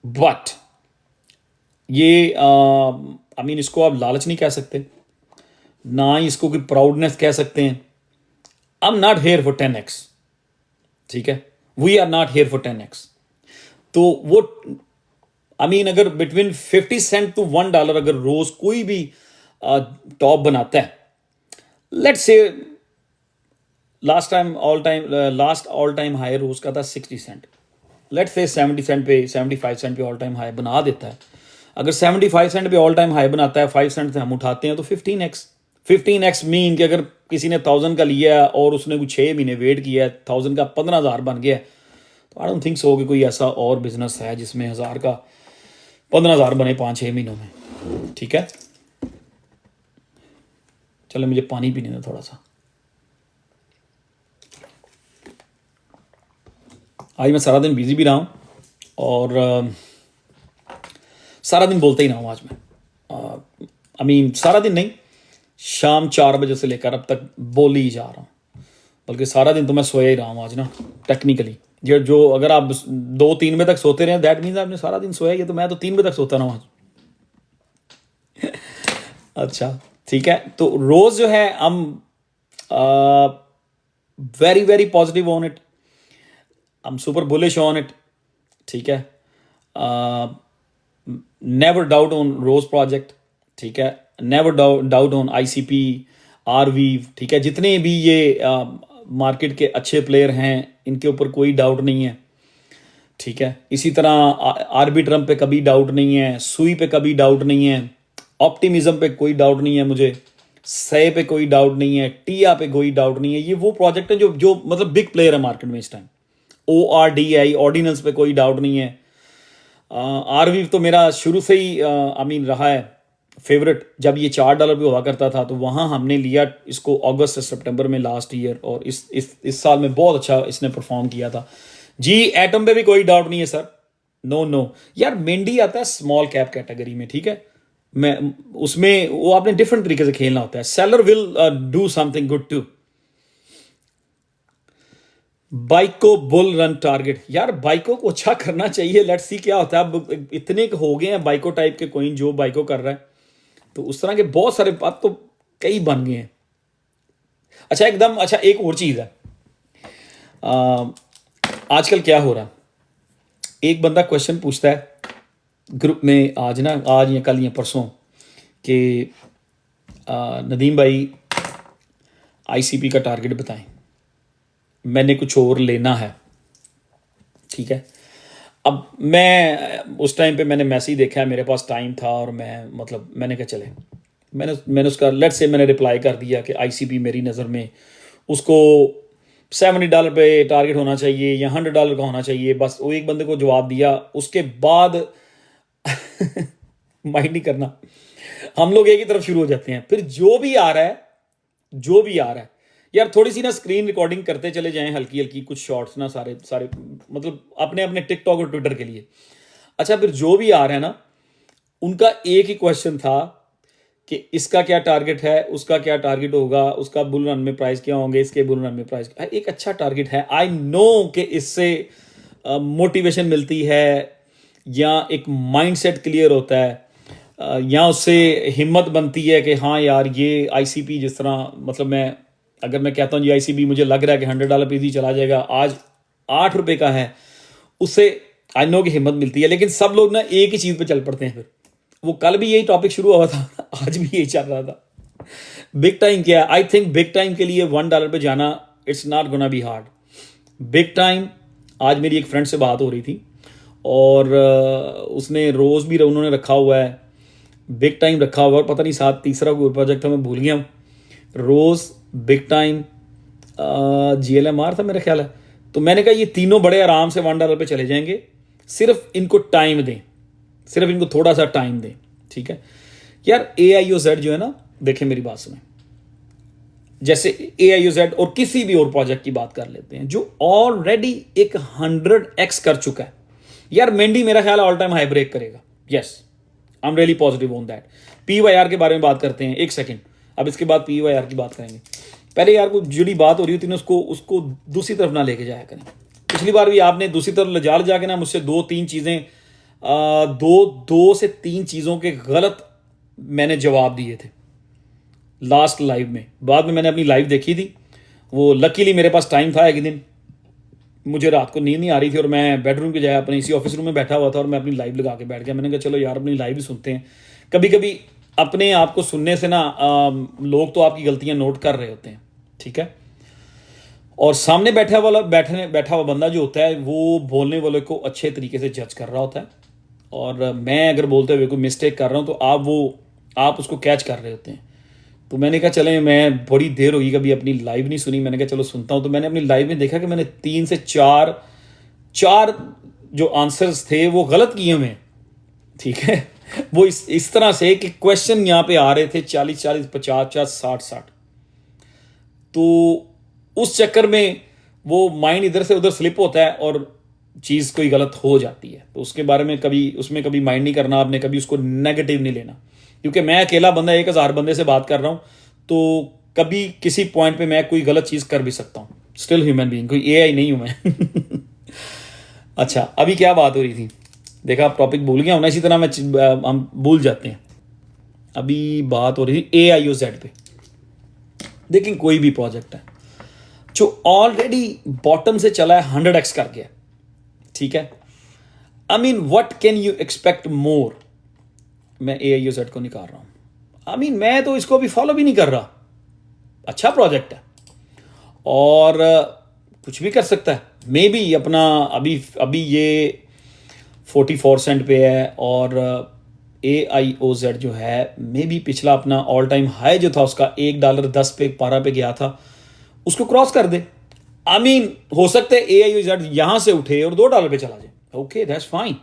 but ये इसको आप लालच नहीं कह सकते, ना ही इसको कोई प्राउडनेस कह सकते हैं। I am not here for 10x, ठीक है, we are not here for 10x। तो वो अगर बिटवीन 50 सेंट टू $1 अगर रोज कोई भी टॉप बनाता है, let's say last all time high रोज का था 60 सेंट, लेट्स से 70 सेंट पे, 75 सेंट पे ऑल टाइम हाई बना देता है। अगर 75 सेंट पे ऑल टाइम हाई बनाता है, 5 सेंट से हम उठाते हैं, तो 15x मीन कि अगर किसी ने 1000 का लिया और उसने कुछ 6 महीने वेट किया है, 1000 का 15,000 बन गया, तो आई डोंट थिंक सो कि कोई ऐसा और बिजनेस है जिसमें 1000 का 15,000 बने 5-6 महीनों में, ठीक है। चलो मुझे पानी पीने दो थोड़ा सा। आज मैं सारा दिन बिजी भी रहा हूँ और सारा दिन बोलते ही रहा हूँ आज मैं, सारा दिन नहीं, शाम 4 बजे से लेकर अब तक बोल ही जा रहा हूँ, बल्कि सारा दिन तो मैं सोया ही रहा हूँ आज ना। टेक्निकली जो अगर आप 2-3 बजे तक सोते रहे, दैट मीन्स आपने सारा दिन सोया ही है, तो मैं तो 3 बजे तक सोता रहा हूँ आज। अच्छा, ठीक है, तो रोज जो है हम very very positive on it, I'm super bullish on it. ठीक है, never doubt on Rose project. ठीक है, never doubt on ICP, Arweave. ठीक है, जितने भी ये मार्केट के अच्छे प्लेयर हैं इनके ऊपर कोई डाउट नहीं है। ठीक है, इसी तरह आर्बिट्रम पे कभी डाउट नहीं है, सुई पे कभी डाउट नहीं है, ऑप्टिमिज्म पे कोई डाउट नहीं है मुझे, से पे कोई डाउट नहीं है, टिया पे कोई डाउट नहीं है। ये वो प्रोजेक्ट है जो जो मतलब बिग प्लेयर है मार्केट में इस टाइम। ORDI ऑर्डिनल्स पे कोई डाउट नहीं है। आरवीव तो मेरा शुरू से ही रहा है फेवरेट। जब ये $4 पे हुआ करता था तो वहाँ हमने लिया इसको अगस्त से सितंबर में लास्ट ईयर, और इस साल में बहुत अच्छा इसने परफॉर्म किया था जी। एटम पे भी कोई डाउट नहीं है सर, नो नो यार। मेंडी आता है स्मॉल कैप कैटेगरी में, ठीक है, मैं उसमें वो आपने डिफरेंट तरीके से खेलना होता है। Celer will do something good too. BICO bull run target, यार बाइको को अच्छा करना चाहिए, लेट्स सी क्या होता है। अब इतने हो गए हैं बाइको टाइप के कोइन जो बाइको कर रहा है, तो उस तरह के बहुत सारे अब तो कई बन गए हैं। अच्छा एकदम अच्छा, एक और चीज है, आजकल क्या हो रहा, एक बंदा क्वेश्चन पूछता है ग्रुप में आज या कल या परसों कि नदीम भाई ICP का टारगेट बताएं, मैंने कुछ और लेना है। ठीक है, अब मैं उस टाइम पे मैंने मैसेज देखा है, मेरे पास टाइम था और मैंने कहा चले, मैंने उसका लेट्स से मैंने रिप्लाई कर दिया कि ICP मेरी नज़र में उसको $70 पे टारगेट होना चाहिए या $100 का होना चाहिए, बस वो एक बंदे को जवाब दिया। उसके बाद माइंड नहीं करना, हम लोग एक ही तरफ शुरू हो जाते हैं। फिर जो भी आ रहा है यार, थोड़ी सी ना स्क्रीन रिकॉर्डिंग करते चले जाएं हल्की हल्की, कुछ शॉर्ट्स ना सारे मतलब अपने टिकटॉक और ट्विटर के लिए। अच्छा, फिर जो भी आ रहा है ना, उनका एक ही क्वेश्चन था कि इसका क्या टारगेट है, उसका क्या टारगेट होगा, उसका बुल रन में प्राइस क्या होंगे, इसके बुल रन में प्राइस क्या। एक अच्छा टारगेट है, आई नो कि इससे मोटिवेशन मिलती है या एक माइंडसेट क्लियर होता है, या उससे हिम्मत बनती है कि हाँ यार ये ICP जिस तरह मतलब अगर मैं कहता हूँ जी ICP मुझे लग रहा है कि $100 पे ही चला जाएगा, आज $8 का है, उससे आई नो की हिम्मत मिलती है। लेकिन सब लोग ना एक ही चीज़ पे चल पड़ते हैं। फिर वो कल भी यही टॉपिक शुरू हुआ था, आज भी यही चल रहा था। बिग टाइम क्या है? आई थिंक बिग टाइम के लिए $1 पे जाना it's not gonna be hard. Big time, आज मेरी एक फ्रेंड से बात हो रही थी और उसने रोज भी उन्होंने रखा हुआ है, बिग टाइम रखा हुआ है, और पता नहीं साथ तीसरा कोई प्रोजेक्ट था मैं भूल गया। रोज, बिग टाइम, GLMR था मेरा ख्याल है। तो मैंने कहा ये तीनों बड़े आराम से $1 पे चले जाएंगे, सिर्फ इनको टाइम दें, सिर्फ इनको थोड़ा सा टाइम दें। ठीक है यार, AIOZ जो है ना, देखें मेरी बात सुने, जैसे AIOZ और किसी भी और प्रोजेक्ट की बात कर लेते हैं जो ऑलरेडी एक 100x कर चुका है। यार मेंडी मेरा ख्याल ऑल टाइम हाई ब्रेक करेगा, yes, I am really positive on that. PYR के बारे में बात करते हैं एक सेकंड, अब इसके बाद PYR की बात करेंगे। पहले यार को जुड़ी बात हो रही होती है उसको दूसरी तरफ ना लेके जाया करें। पिछली बार भी आपने दूसरी तरफ ले जा के ना मुझसे दो से तीन चीज़ों के गलत मैंने जवाब दिए थे लास्ट लाइव में। बाद में मैंने अपनी लाइव देखी थी, वो लकीली मेरे पास टाइम था। एक दिन मुझे रात को नींद नहीं आ रही थी और मैं बेडरूम की जगह अपने इसी ऑफिस रूम में बैठा हुआ था और मैं अपनी लाइव लगा के बैठ गया। मैंने कहा चलो यार अपनी लाइव ही सुनते हैं। कभी कभी अपने आप को सुनने से ना लोग तो आपकी गलतियां नोट कर रहे होते हैं, ठीक है, और सामने बैठा हुआ बंदा जो होता है वो बोलने वाले को अच्छे तरीके से जज कर रहा होता है, और मैं अगर बोलते हुए कोई मिस्टेक कर रहा हूँ तो आप उसको कैच कर रहे होते हैं। तो मैंने कहा चले, मैं बड़ी देर होगी कभी अपनी लाइव नहीं सुनी, मैंने कहा चलो सुनता हूँ। तो मैंने अपनी लाइव में देखा कि मैंने 3 से 4 जो आंसर्स थे वो गलत किए हुए, ठीक है। वो इस तरह से कि क्वेश्चन यहाँ पे आ रहे थे 40, 50, 60। तो उस चक्कर में वो माइंड इधर से उधर स्लिप होता है और चीज़ कोई गलत हो जाती है। तो उसके बारे में उसमें कभी माइंड नहीं करना आपने, कभी उसको नेगेटिव नहीं लेना, क्योंकि मैं अकेला बंदा 1000 बंदे से बात कर रहा हूँ, तो कभी किसी पॉइंट पे मैं कोई गलत चीज़ कर भी सकता हूँ। स्टिल ह्यूमन बीइंग, कोई AI नहीं हूँ मैं। अच्छा, अभी क्या बात हो रही थी, देखा आप टॉपिक भूल गया हूँ ना, इसी तरह हम भूल जाते हैं। अभी बात हो रही थी AIOZ पे। देखें कोई भी प्रोजेक्ट है जो ऑलरेडी बॉटम से चला है 100x कर गया, ठीक है, I mean what can you expect more. मैं AIOZ को निकाल रहा हूं, आई मीन मैं तो इसको अभी फॉलो भी नहीं कर रहा। अच्छा प्रोजेक्ट है और कुछ भी कर सकता है, मे बी अपना अभी अभी ये 44 सेंट पे है और AIOZ जो है मे बी पिछला अपना ऑल टाइम हाई जो था उसका $1.10 पे 12 पे गया था, उसको क्रॉस कर दे। आई मीन हो सकता है AIOZ यहां से उठे और $2 पे चला जाए, ओके दैट्स फाइन,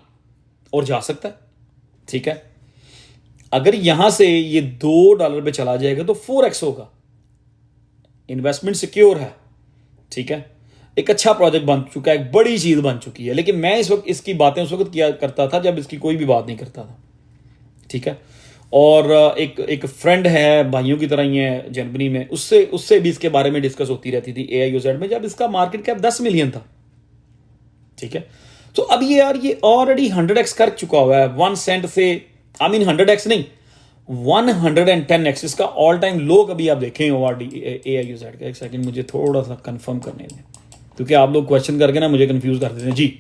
और जा सकता है, ठीक है। अगर यहां से ये $2 पे चला जाएगा तो 4x होगा, इन्वेस्टमेंट सिक्योर है, ठीक है। एक अच्छा प्रोजेक्ट बन चुका है, एक बड़ी चीज बन चुकी है। लेकिन मैं इस वक्त इसकी बातें उस वक्त किया करता था जब इसकी कोई भी बात नहीं करता था, ठीक है। और एक फ्रेंड है, भाइयों की तरह ही है जनवरी में, उससे भी इसके बारे में डिस्कस होती रहती थी AIOZ में, जब इसका मार्केट कैप 10 मिलियन था, ठीक है। तो अब ये यार ये ऑलरेडी 100x कर चुका हुआ है 1 सेंट से, आई मीन 100x नहीं 110x इसका ऑल टाइम लो। कभी आप देखें AIOZ का, एक सेकंड मुझे थोड़ा सा कंफर्म करने दें, क्योंकि आप लोग क्वेश्चन करके ना मुझे कंफ्यूज कर देते हैं जी।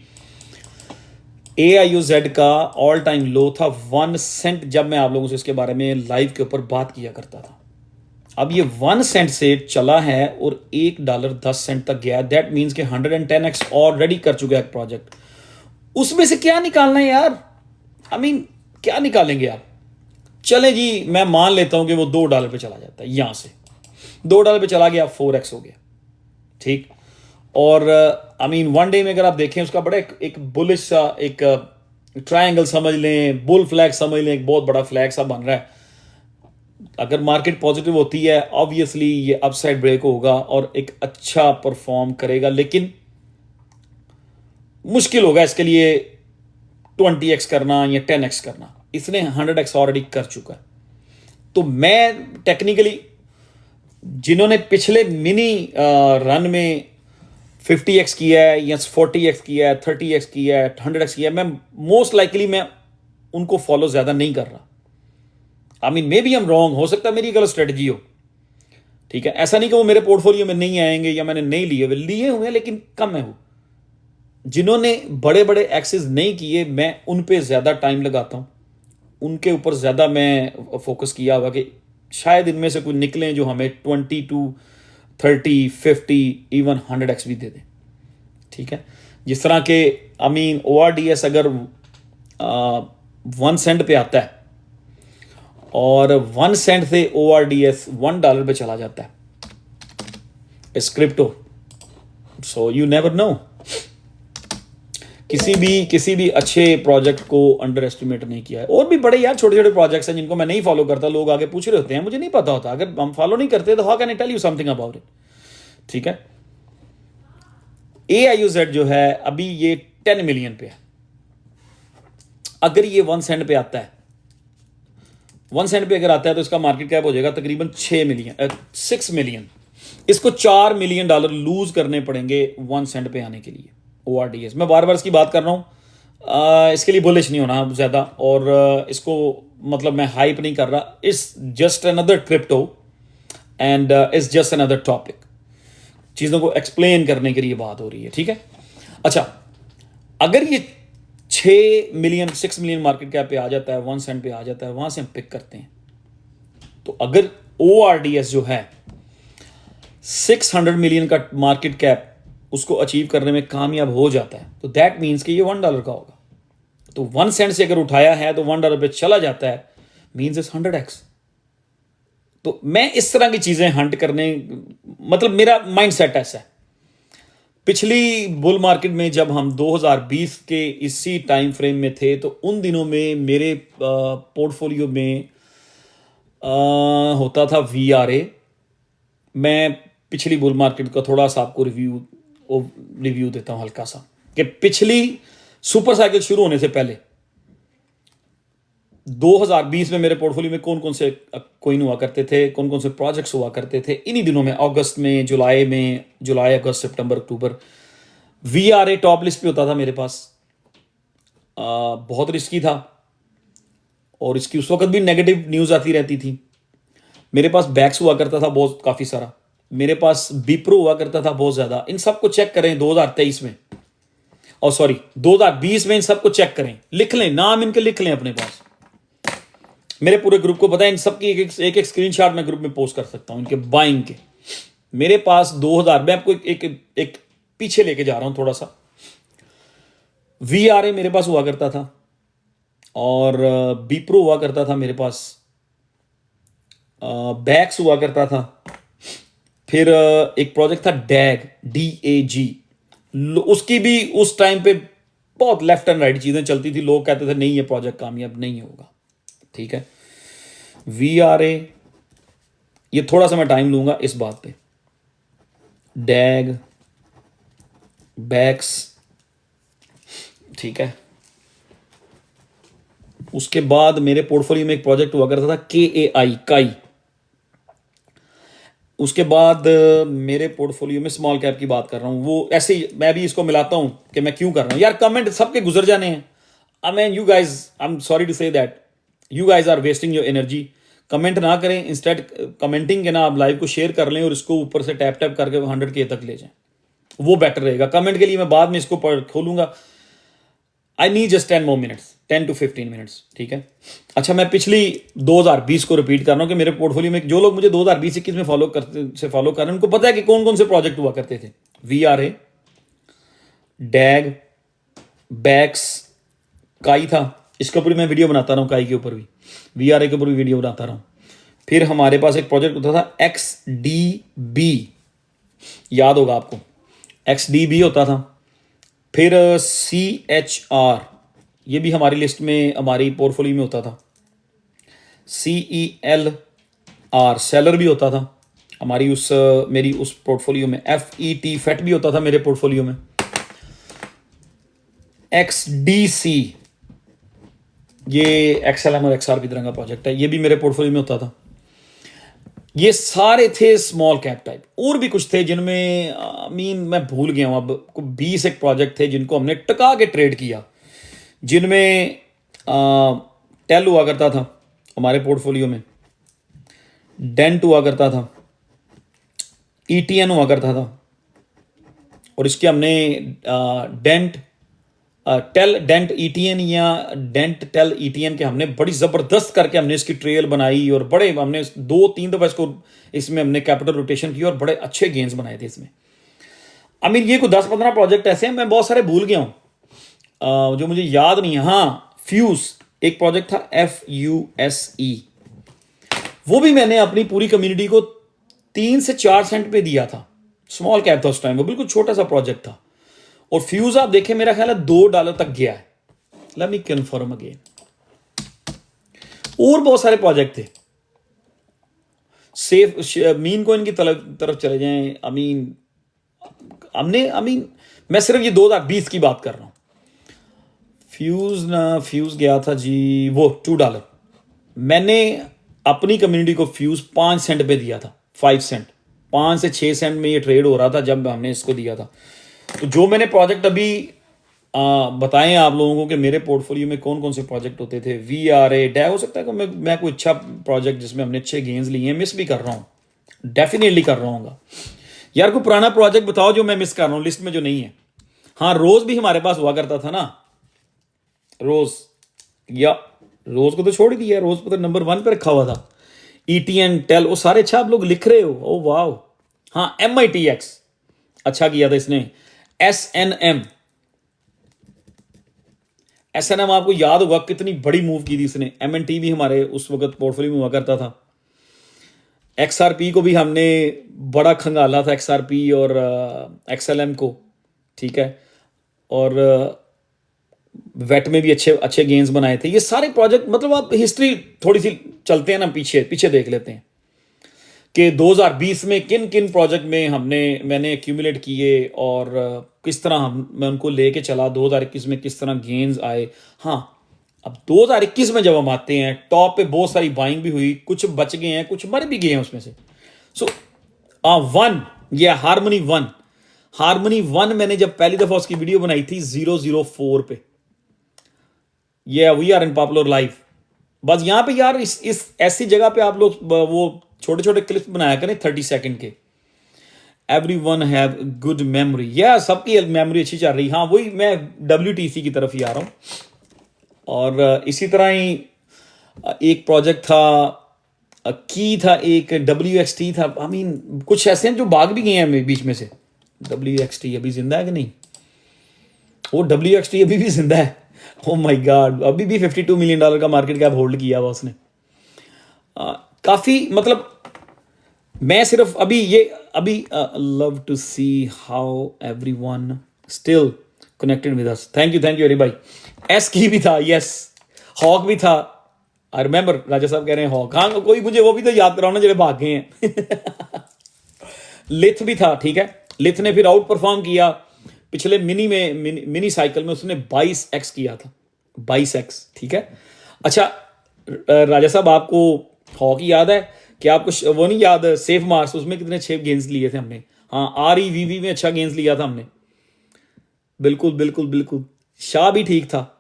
AIOZ का ऑल टाइम लो था 1 सेंट जब मैं आप लोगों से इसके बारे में लाइव के ऊपर बात किया करता था। अब ये 1 सेंट से चला है और $1.10 तक गया, दैट मीन्स कि 110x ऑलरेडी कर चुका है प्रोजेक्ट। उसमें से क्या निकालना है यार, आई मीन क्या निकालेंगे आप। चले जी मैं मान लेता हूं कि वो $2 पे चला जाता है, यहां से $2 पे चला गया, 4x हो गया, ठीक। और आई मीन वन डे में अगर आप देखें उसका बड़ा एक बुलिश सा एक ट्रायंगल समझ लें, बुल फ्लैग समझ लें, एक बहुत बड़ा फ्लैग सा बन रहा है। अगर मार्केट पॉजिटिव होती है ऑब्वियसली ये अपसाइड ब्रेक होगा और एक अच्छा परफॉर्म करेगा, लेकिन मुश्किल होगा इसके लिए 20x करना या 10x करना। इसने 100x ऑलरेडी कर चुका है। तो मैं टेक्निकली जिन्होंने पिछले मिनी रन में 50x किया है या 40x किया है, 30x किया है, 100x किया है, मैं मोस्ट लाइकली मैं उनको फॉलो ज्यादा नहीं कर रहा। I mean maybe I am wrong, हो सकता है मेरी गलत स्ट्रेटजी हो, ठीक है। ऐसा नहीं कि वो मेरे पोर्टफोलियो में नहीं आएंगे या मैंने नहीं लिए, वे लिए हुए हैं लेकिन कम है। वो जिन्होंने बड़े बड़े एक्सेस नहीं किए मैं उन पे ज्यादा टाइम लगाता हूं, उनके ऊपर ज्यादा मैं फोकस किया हुआ कि शायद इनमें से कोई निकलें जो हमें 22, 30, 50, इवन 100x भी दे दें, ठीक है। जिस तरह के आई मीन ORDS अगर 1 सेंट पे आता है और 1 सेंट से ORDS $1 पे चला जाता है इस crypto, so you never know. किसी भी अच्छे प्रोजेक्ट को अंडर एस्टिमेट नहीं किया है। और भी बड़े यार छोटे छोटे प्रोजेक्ट्स हैं जिनको मैं नहीं फॉलो करता, लोग आगे पूछ रहे होते हैं, मुझे नहीं पता होता। अगर हम फॉलो नहीं करते तो how can I tell you something about it, ठीक है। AIOZ जो है अभी ये 10 मिलियन पे है। अगर ये 1 सेंट पे आता है, 1 सेंट पे अगर आता है तो इसका मार्केट कैप हो जाएगा तकरीबन 6 मिलियन। इसको $4 मिलियन लूज करने पड़ेंगे 1 सेंट पे आने के लिए। ORDS मैं बार बार इसकी बात कर रहा हूं, इसके लिए बुलिश नहीं होना ज्यादा, और इसको मतलब मैं हाइप नहीं कर रहा। It's just another crypto and it's just another topic, चीजों को एक्सप्लेन करने के लिए बात हो रही है, ठीक है। अच्छा अगर ये 6 मिलियन मार्केट कैप पे आ जाता है, 1 सेंट पे आ जाता है, वहां से हम पिक करते हैं। तो अगर ORDS जो है 600 मिलियन का मार्केट कैप उसको अचीव करने में कामयाब हो जाता है तो दैट मीन्स कि ये $1 का होगा। तो 1 सेंट से अगर उठाया है तो $1 पे चला जाता है, मीन्स इट्स 100x। तो मैं इस तरह की चीजें हंट करने, मतलब मेरा माइंड सेट ऐसा है। पिछली बुल मार्केट में जब हम 2020 के इसी टाइम फ्रेम में थे तो उन दिनों में मेरे पोर्टफोलियो में होता था VRA। मैं पिछली बुल मार्केट का थोड़ा सा आपको रिव्यू देता हूं हल्का सा, कि पिछली सुपर साइकिल शुरू होने से पहले 2020 में मेरे पोर्टफोलियो में कौन कौन से कॉइन हुआ करते थे, कौन कौन से प्रोजेक्ट्स हुआ करते थे। इन्हीं दिनों में अगस्त में, जुलाई अगस्त सितंबर अक्टूबर VRA टॉप लिस्ट पे होता था मेरे पास। बहुत रिस्की था, और इसकी उस वक्त भी नेगेटिव न्यूज़ आती रहती थी। मेरे पास बैक्स हुआ करता था बहुत, काफ़ी सारा। मेरे पास बीप्रो हुआ करता था बहुत ज़्यादा। इन सबको चेक करें 2023 में, और सॉरी 2020 में, इन सबको चेक करें, लिख लें नाम इनके, लिख लें अपने पास। मेरे पूरे ग्रुप को पता है, इन सब की एक स्क्रीनशॉट मैं ग्रुप में पोस्ट कर सकता हूं इनके बाइंग के। मेरे पास 2000, मैं आपको एक पीछे लेके जा रहा हूं थोड़ा सा। VRA मेरे पास हुआ करता था, और बीप्रो हुआ करता था मेरे पास, बैक्स हुआ करता था। फिर एक प्रोजेक्ट था डैग, DAG। उसकी भी उस टाइम पे बहुत लेफ्ट एंड राइट चीजें चलती थी। लोग कहते थे नहीं ये प्रोजेक्ट कामयाब नहीं होगा, ठीक है। VRA, ये थोड़ा सा मैं टाइम लूंगा इस बात पे। डैग, बैक्स, ठीक है। उसके बाद मेरे पोर्टफोलियो में एक प्रोजेक्ट हुआ करता था KAI, काई। उसके बाद मेरे पोर्टफोलियो में स्मॉल कैप की बात कर रहा हूं, वो ऐसे ही मैं भी इसको मिलाता हूं कि मैं क्यों कर रहा हूं। यार कमेंट सबके गुजर जाने हैं। I mean you guys, I am sorry to say that you guys are wasting your energy. Comment ना करें, इंस्टेड कमेंटिंग के ना आप लाइव को शेयर कर लें और इसको ऊपर से टैप टैप करके 100K तक ले जाएं, वो बेटर रहेगा। कमेंट के लिए मैं बाद में इसको खोलूंगा। I need just 10 more minutes, 10 to 15 minutes, ठीक है। अच्छा, मैं पिछली 2020 को रिपीट कर रहा हूँ कि मेरे पोर्टफोलियो में जो लोग मुझे 2020-21 में फॉलो कर रहे हैं, उनको पता है कि कौन कौन से प्रोजेक्ट हुआ करते थे। VRA, डैग, बैक्स, काई था, इसके ऊपर मैं वीडियो बनाता रहा हूँ, काई के ऊपर भी, VRA के ऊपर भी वीडियो बनाता रहा हूँ। फिर हमारे पास एक प्रोजेक्ट होता था XDB, याद होगा आपको, XDB होता था। फिर CHR, ये भी हमारी लिस्ट में, हमारी पोर्टफोलियो में होता था। CELR, सेलर भी होता था हमारी मेरी उस पोर्टफोलियो में। FET, फेट भी होता था मेरे पोर्टफोलियो में। XDC, ये XLM और XRP तरह का प्रोजेक्ट है, ये भी मेरे पोर्टफोलियो में होता था। ये सारे थे स्मॉल कैप टाइप। और भी कुछ थे जिनमें मैं भूल गया हूं अब, 20 एक प्रोजेक्ट थे जिनको हमने टका के ट्रेड किया, जिनमें टेल हुआ करता था हमारे पोर्टफोलियो में, डेंट हुआ करता था, ETN हुआ करता था, और इसके हमने डेंट डेंट ETN या डेंट टेल ETN के हमने बड़ी ज़बरदस्त करके हमने इसकी ट्रेल बनाई, और बड़े हमने 2-3 दफ़ा इसमें हमने कैपिटल रोटेशन की और बड़े अच्छे गेंस बनाए थे इसमें। ये कोई 10-15 प्रोजेक्ट ऐसे हैं, मैं बहुत सारे भूल गया हूँ जो मुझे याद नहीं है। हाँ, फ्यूज एक प्रोजेक्ट था, FUSE, वो भी मैंने अपनी पूरी कम्युनिटी को 3 से 4 सेंट पे दिया था। स्मॉल कैप था उस टाइम, वो बिल्कुल छोटा सा प्रोजेक्ट था। और फ्यूज आप देखें, मेरा ख्याल है $2 तक गया है। Let me confirm again. और बहुत सारे प्रोजेक्ट थे। सेफ मीन कोइन की तरफ चले जाएं। मैं सिर्फ ये 2020 की बात कर रहा हूं। फ्यूज गया था जी, वो $2। मैंने अपनी कम्युनिटी को फ्यूज 5 सेंट पे दिया था, 5 सेंट, 5 से 6 सेंट में ये ट्रेड हो रहा था जब हमने इसको दिया था। तो जो मैंने प्रोजेक्ट अभी बताएं आप लोगों को कि मेरे पोर्टफोलियो में कौन कौन से प्रोजेक्ट होते थे। VRA, डैग, हो सकता है कि मैं कोई अच्छा प्रोजेक्ट जिसमें हमने अच्छे गेंस लिए हैं मिस भी कर रहा हूँ, डेफिनेटली कर रहा हूँ। यार कोई पुराना प्रोजेक्ट बताओ जो मैं मिस कर रहा हूँ लिस्ट में जो नहीं है। हाँ, रोज भी हमारे पास हुआ करता था ना, रोज को तो छोड़ ही दिया, रोज पर तो नंबर 1 पे रखा हुआ था। ETN, टेल, वो सारे अच्छा आप लोग लिख रहे हो, ओ वाह। हाँ, MITX अच्छा किया था इसने। SNM आपको याद होगा कितनी बड़ी मूव की थी इसने। MNT भी हमारे उस वक्त पोर्टफोलियो में हुआ करता था। XRP को भी हमने बड़ा खंगाला था, XRP और XLM को, ठीक है। और वेट में भी अच्छे गेंस बनाए थे। ये सारे प्रोजेक्ट, मतलब आप हिस्ट्री थोड़ी सी चलते हैं ना, पीछे देख लेते हैं कि 2020 में किन किन प्रोजेक्ट में मैंने एक्यूमुलेट किए और किस तरह मैं उनको लेके चला। 2021 में किस तरह गेंस आए। हाँ, अब 2021 में जब हम आते हैं, टॉप पे बहुत सारी बाइंग भी हुई, कुछ बच गए हैं, कुछ मर भी गए हैं उसमें से। सो ये हारमोनी वन मैंने जब पहली दफा उसकी वीडियो बनाई थी 004 पे, ये we are in popular life, बस यहाँ पे यार इस ऐसी जगह पे आप लोग वो छोटे छोटे क्लिप्स बनाया करें 30 सेकंड के। Every one have good memory, या सबकी मेमोरी अच्छी चल रही। हाँ वही मैं WTC की तरफ ही आ रहा हूँ। और इसी तरह ही एक प्रोजेक्ट था, की था, एक WXT था। आई मीन कुछ ऐसे हैं जो भाग भी गए हैं बीच में से। WXT अभी जिंदा है कि नहीं? वो WXT अभी भी जिंदा है। ओ माय गॉड, अभी भी $52 मिलियन का मार्केट कैप होल्ड किया हुआ उसने। काफी मतलब मैं सिर्फ अभी love to see how everyone still connected with us. Thank you अरे भाई। एस की भी था, यस। हॉक भी था, आई रिमेंबर। राजा साहब कह रहे हैं हॉक, हाँ कोई मुझे वो भी तो याद कराओ ना जो भाग गए हैं। लिथ भी था, ठीक है। लिथ ने फिर आउट परफॉर्म किया पिछले मिनी साइकिल में, उसने 22x किया था, 22x, ठीक है। अच्छा राजा साहब, आपको हॉकी याद है कि आपको वो नहीं याद, सेफ मार्क्स, उसमें कितने 6 गेंस लिए थे हमने? हाँ, REVV में अच्छा गेंस लिया था हमने। बिल्कुल। शाह भी ठीक था,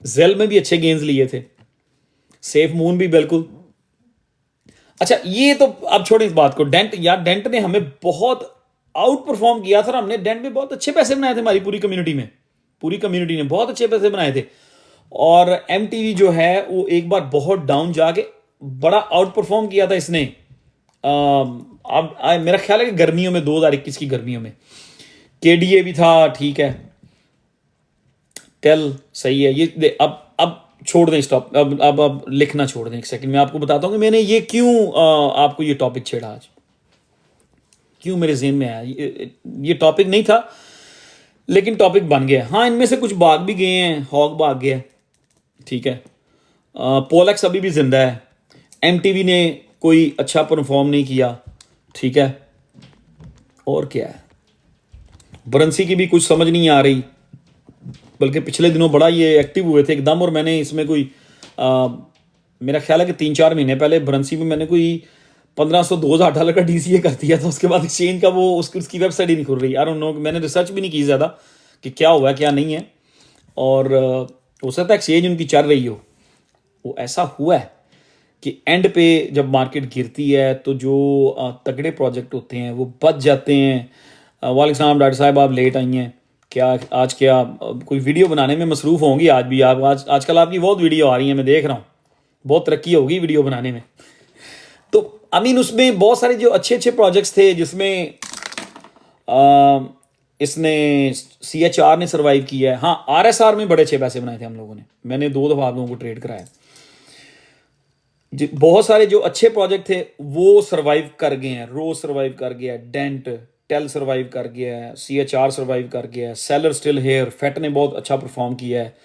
जेल में भी अच्छे गेंस लिए थे, सेफ मून भी बिल्कुल। अच्छा ये तो अब छोड़े इस बात को। डेंट, यार डेंट ने हमें बहुत आउट परफॉर्म किया था। हमने डेंट में बहुत अच्छे पैसे बनाए थे, हमारी पूरी कम्युनिटी ने बहुत अच्छे पैसे बनाए थे। और MTV जो है वो एक बार बहुत डाउन जाके बड़ा आउट परफॉर्म किया था इसने। अब मेरा ख्याल है कि गर्मियों में 2021 की गर्मियों में KDA भी था, ठीक है। टेल सही है। ये अब छोड़ दें स्टॉप, अब लिखना छोड़ दें। एक सेकंड में आपको बताता हूँ कि मैंने ये क्यों आपको ये टॉपिक छेड़ा आज, क्यों मेरे जेहन में आया। ये टॉपिक नहीं था लेकिन टॉपिक बन गया। हाँ इनमें से कुछ भाग भी गए हैं, हॉक भाग गया, ठीक है। पोलेक्स अभी भी जिंदा है। MTV ने कोई अच्छा परफॉर्म नहीं किया, ठीक है। और क्या है, बरंसी की भी कुछ समझ नहीं आ रही, बल्कि पिछले दिनों बड़ा ये एक्टिव हुए थे एकदम। और मैंने इसमें कोई मेरा ख्याल है कि 3-4 महीने पहले बरंसी में मैंने कोई $1,500-2,000 का DCA कर दिया था। उसके बाद एक्सचेंज का वो उसकी वेबसाइट ही नहीं खुल रही। आई डोंट नो, मैंने रिसर्च भी नहीं की ज़्यादा कि क्या हुआ क्या नहीं है। और हो सकता है एक्सचेंज उनकी चल रही हो। वो ऐसा हुआ है कि एंड पे जब मार्केट गिरती है तो जो तगड़े प्रोजेक्ट होते हैं वो बच जाते हैं। वालेकुम सलाम डॉक्टर साहब, आप लेट आई हैं क्या? आज क्या कोई वीडियो बनाने में मसरूफ़ होंगी आज भी आप? आजकल आपकी बहुत वीडियो आ रही हैं, मैं देख रहा हूँ, बहुत तरक्की होगी वीडियो बनाने में। तो आई मीन उसमें बहुत सारे जो अच्छे प्रोजेक्ट्स थे जिसमें इसने CHR ने सर्वाइव किया है। हाँ RSR में बड़े अच्छे पैसे बनाए थे हम लोगों ने, मैंने 2 दफ़ा आप लोगों को ट्रेड कराया। बहुत सारे जो अच्छे प्रोजेक्ट थे वो सर्वाइव कर गए हैं। रोज सर्वाइव कर गया, डेंट, टेल सर्वाइव कर गया है, CHR सर्वाइव कर गया है, सेलर स्टिल हेयर, फेट ने बहुत अच्छा परफॉर्म किया है।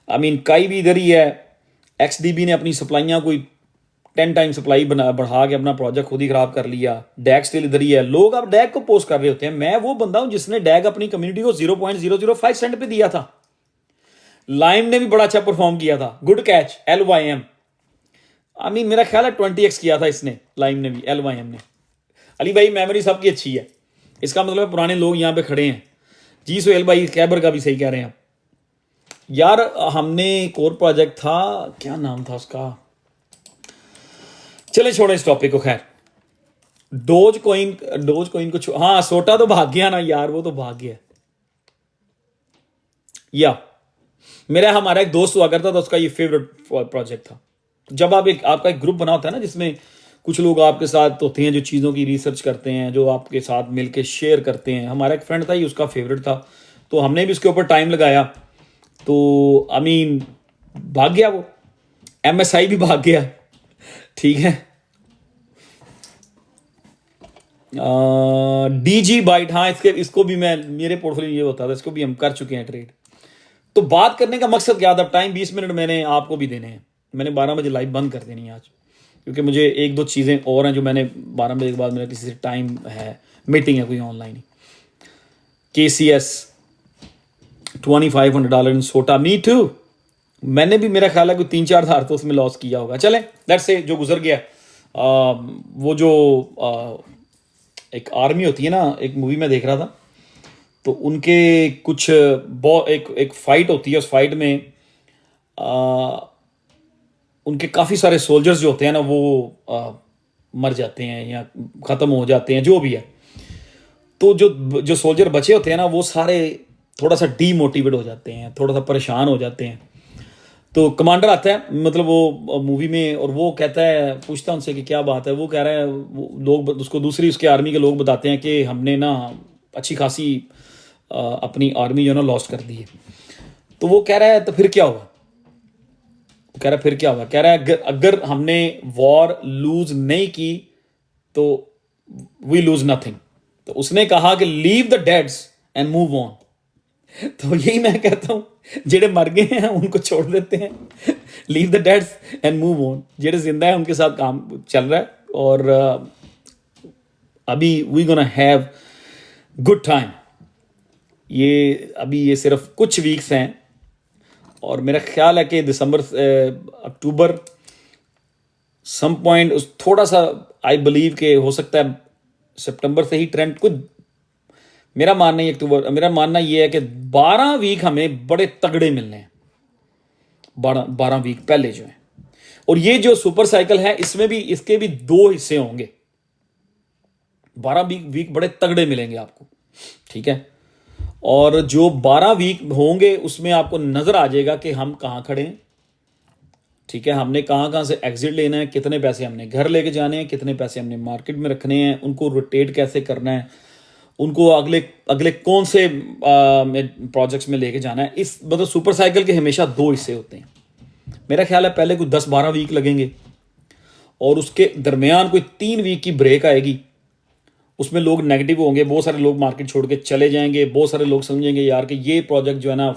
आई मीन काई भी इधर ही है। XDB ने अपनी सप्लाइयाँ कोई 10 टाइम सप्लाई बढ़ा के अपना प्रोजेक्ट खुद ही खराब कर लिया। डैग स्टिल इधर ही है। लोग अब डैग को पोस्ट कर रहे होते हैं। मैं वो बंदा हूं जिसने डैग अपनी कम्युनिटी को 0.005 सेंट पे दिया था। लाइम ने भी बड़ा अच्छा परफॉर्म किया था, good catch, LYM। I mean मेरा ख्याल है 20x किया था इसने, लाइम ने भी, LYM ने। अली भाई मेमोरी सबकी अच्छी है, इसका मतलब पुराने लोग यहाँ पे खड़े हैं। जी सोहेल भाई कैबर का भी सही कह रहे हैं आप। यार हमने एक और प्रोजेक्ट था, क्या नाम था उसका, चले छोड़े इस टॉपिक को। खैर डोज कोइन को हाँ सोटा तो भाग गया ना यार, वो तो भाग गया। या हमारा एक दोस्त हुआ करता था, उसका ये फेवरेट प्रोजेक्ट था। जब आपका एक ग्रुप बना होता है ना, जिसमें कुछ लोग आपके साथ होते हैं जो चीज़ों की रिसर्च करते हैं, जो आपके साथ मिलके शेयर करते हैं। हमारा एक फ्रेंड था, ये उसका फेवरेट था, तो हमने भी उसके ऊपर टाइम लगाया। तो आई मीन भाग गया वो, MSI भी भाग गया, ठीक है। DG बाइट, हाँ इसको भी मैं, मेरे पोर्टफोलियो ये होता था, इसको भी हम कर चुके हैं ट्रेड। तो बात करने का मकसद क्या था, टाइम 20 मिनट मैंने आपको भी देने हैं। मैंने 12 बजे लाइव बंद कर देनी है आज, क्योंकि मुझे 1-2 चीज़ें और हैं जो मैंने 12 बजे के बाद मेरा किसी से टाइम है, मीटिंग है कोई ऑनलाइन ही। KCS $2,500 इन सोटा, मी टू। मैंने भी मेरा ख्याल है कोई 3-4 हज़ार तो उसमें लॉस किया होगा। चलें दैट्स से जो गुजर गया। वो जो एक आर्मी होती है ना, एक मूवी में देख रहा था, तो उनके कुछ एक फाइट होती है। उस फाइट में उनके काफ़ी सारे सोल्जर्स जो होते हैं ना वो मर जाते हैं या ख़त्म हो जाते हैं, जो भी है। तो जो जो सोल्जर बचे होते हैं ना वो सारे थोड़ा सा डीमोटिवेट हो जाते हैं, थोड़ा सा परेशान हो जाते हैं। तो कमांडर आता है, मतलब वो मूवी में, और वो कहता है, पूछता है उनसे कि क्या बात है। वो कह रहा है, वो लोग उसको दूसरी उसके आर्मी के लोग बताते हैं कि हमने ना अच्छी खासी अपनी आर्मी जो है ना लॉस्ट कर दी है। तो वो कह रहा है तो फिर क्या हुआ, वो कह रहा है फिर क्या हुआ, कह रहा है अगर अगर हमने वॉर लूज नहीं की तो वी लूज नथिंग। तो उसने कहा कि leave the deads and move on. तो यही मैं कहता हूं, जेडे मर गए हैं उनको छोड़ देते हैं, leave the deads and move on. जेडे जिंदा है उनके साथ काम चल रहा है। और अभी we gonna have good time. ये अभी ये सिर्फ कुछ वीक्स हैं, और मेरा ख्याल है कि दिसंबर अक्टूबर सम पॉइंट उस थोड़ा सा आई बिलीव के हो सकता है सितंबर से ही ट्रेंड कुछ, मेरा मानना ही अक्टूबर, मेरा मानना ये है कि 12 वीक हमें बड़े तगड़े मिलने हैं, 12 वीक पहले जो है। और ये जो सुपर साइकिल है इसमें भी, इसके भी 2 हिस्से होंगे। 12 वीक बड़े तगड़े मिलेंगे आपको, ठीक है। और जो 12 वीक होंगे उसमें आपको नजर आ जाएगा कि हम कहां खड़े हैं, ठीक है। हमने कहां कहां से एग्जिट लेना है, कितने पैसे हमने घर लेके जाने हैं, कितने पैसे हमने मार्केट में रखने हैं, उनको रोटेट कैसे करना है, उनको अगले अगले कौन से प्रोजेक्ट्स में लेके जाना है। इस मतलब सुपर साइकिल के हमेशा 2 हिस्से होते हैं। मेरा ख्याल है पहले कोई 10-12 वीक लगेंगे, और उसके दरमियान कोई 3 वीक की ब्रेक आएगी। उसमें लोग नेगेटिव होंगे, बहुत सारे लोग मार्केट छोड़ के चले जाएंगे, बहुत सारे लोग समझेंगे यार कि ये प्रोजेक्ट जो है ना,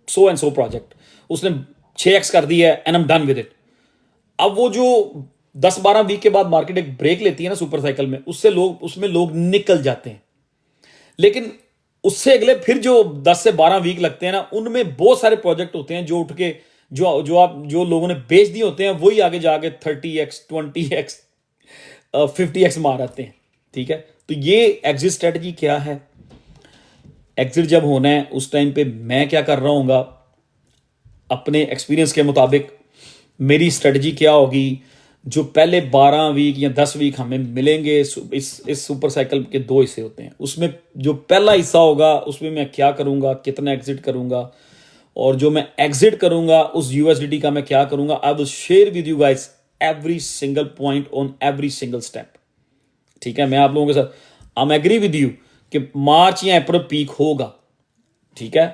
सो एंड सो प्रोजेक्ट उसने 6x कर दिया है and I am done with it. अब वो जो 10-12 वीक के बाद मार्केट एक ब्रेक लेती है ना सुपर साइकिल में, उसमें लोग निकल जाते हैं। लेकिन उससे अगले फिर जो 10 से 12 वीक लगते हैं ना, उनमें बहुत सारे प्रोजेक्ट होते हैं जो उठ के जो लोगों ने बेच दिए होते हैं, वही आगे जाके 30x 20x 50x मार आते हैं, ठीक है। तो ये एग्जिट स्ट्रेटजी क्या है, एग्जिट जब होना है उस टाइम पे मैं क्या कर रहा हूँगा, अपने एक्सपीरियंस के मुताबिक मेरी स्ट्रेटजी क्या होगी। जो पहले 12 वीक या 10 वीक हमें मिलेंगे, इस सुपर साइकिल के 2 हिस्से होते हैं। उसमें जो पहला हिस्सा होगा उसमें मैं क्या करूंगा, कितना एग्जिट करूंगा, और जो मैं एग्जिट करूंगा उस यूएसडीटी का मैं क्या करूंगा। I will share with you guys every single point on every single step, ठीक है। मैं आप लोगों के साथ I am agree with you कि मार्च या अप्रैल पीक होगा, ठीक है।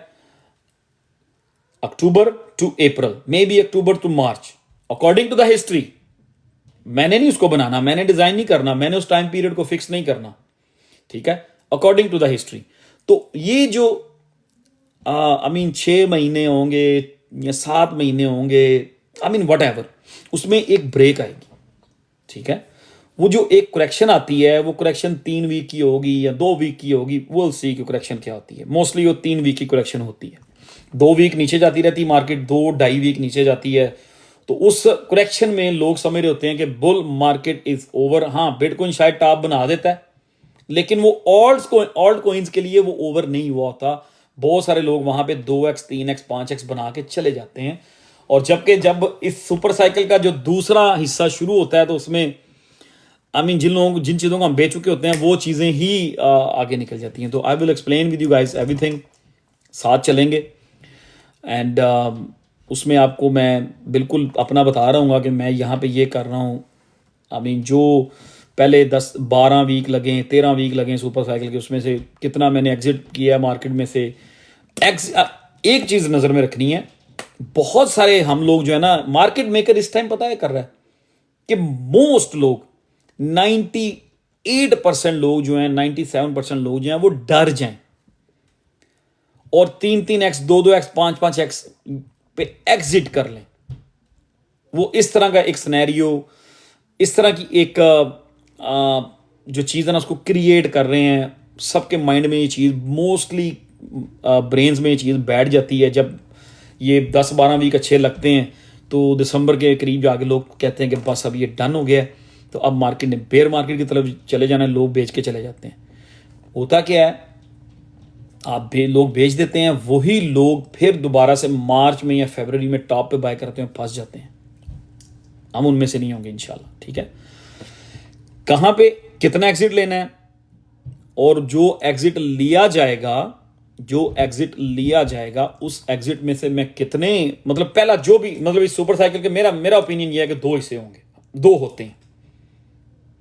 October to April, maybe October to March, according to the history. मैंने नहीं उसको बनाना, मैंने डिजाइन नहीं करना, मैंने उस टाइम पीरियड को फिक्स नहीं करना, ठीक है, अकॉर्डिंग टू द हिस्ट्री। तो ये जो आई मीन 6 महीने होंगे या 7 महीने होंगे, आई मीन वट एवर, उसमें एक ब्रेक आएगी, ठीक है। वो जो एक करेक्शन आती है, वो करेक्शन 3 वीक की होगी या 2 वीक की होगी, वो सी की करेक्शन क्या होती है। मोस्टली वो 3 वीक की करेक्शन होती है। 2 वीक नीचे जाती रहती है मार्केट, 2-2.5 वीक नीचे जाती है। तो उस करेक्शन में लोग समझ रहे होते हैं कि बुल मार्केट इज ओवर। हाँ, बिटकॉइन शायद टॉप बना देता है, लेकिन वो ऑल्ट कॉइन्स के लिए वो ओवर नहीं हुआ होता। बहुत सारे लोग वहां पे 2x 3x 5x बना के चले जाते हैं। और जब इस सुपर साइकिल का जो दूसरा हिस्सा शुरू होता है, तो उसमें आई मीन जिन चीज़ों को हम बेच चुके होते हैं वो चीज़ें ही आगे निकल जाती हैं। तो I will explain with you guys everything, साथ चलेंगे। एंड उसमें आपको मैं बिल्कुल अपना बता रहा हूँ कि मैं यहाँ पे ये कर रहा हूँ। आई मीन जो पहले 10-12 वीक लगे, 13 वीक लगे सुपर साइकिल के, उसमें से कितना मैंने एग्जिट किया है मार्केट में से। एक चीज़ नज़र में रखनी है, बहुत सारे हम लोग जो है ना मार्केट मेकर इस टाइम पता है कर रहा है कि मोस्ट लोग 98% लोग जो हैं, 97% लोग जो हैं वो डर जाएं और 3-3x 2-2x 5-5x पे एग्जिट कर लें। वो इस तरह का एक सिनेरियो, इस तरह की एक जो चीज़ है ना उसको क्रिएट कर रहे हैं। सबके माइंड में ये चीज़, मोस्टली ब्रेन्स में ये चीज़ बैठ जाती है। जब ये 10-12 वीक अच्छे लगते हैं तो दिसंबर के करीब जाके लोग कहते हैं कि बस अब ये डन हो गया है, तो अब मार्केट ने बेयर मार्केट की तरफ चले जाना है, लोग बेच के चले जाते हैं। होता क्या है, लोग बेच देते हैं, वही लोग फिर दोबारा से मार्च में या फरवरी में टॉप पे बाय करते हैं, फंस जाते हैं। हम उनमें से नहीं होंगे इंशाल्लाह, ठीक है। कहाँ पे कितना एग्जिट लेना है, और जो एग्जिट लिया जाएगा उस एग्जिट में से मैं कितने, मतलब पहला जो भी, मतलब इस सुपर साइकिल के मेरा ओपिनियन ये है कि 2 हिस्से होंगे, 2 होते हैं।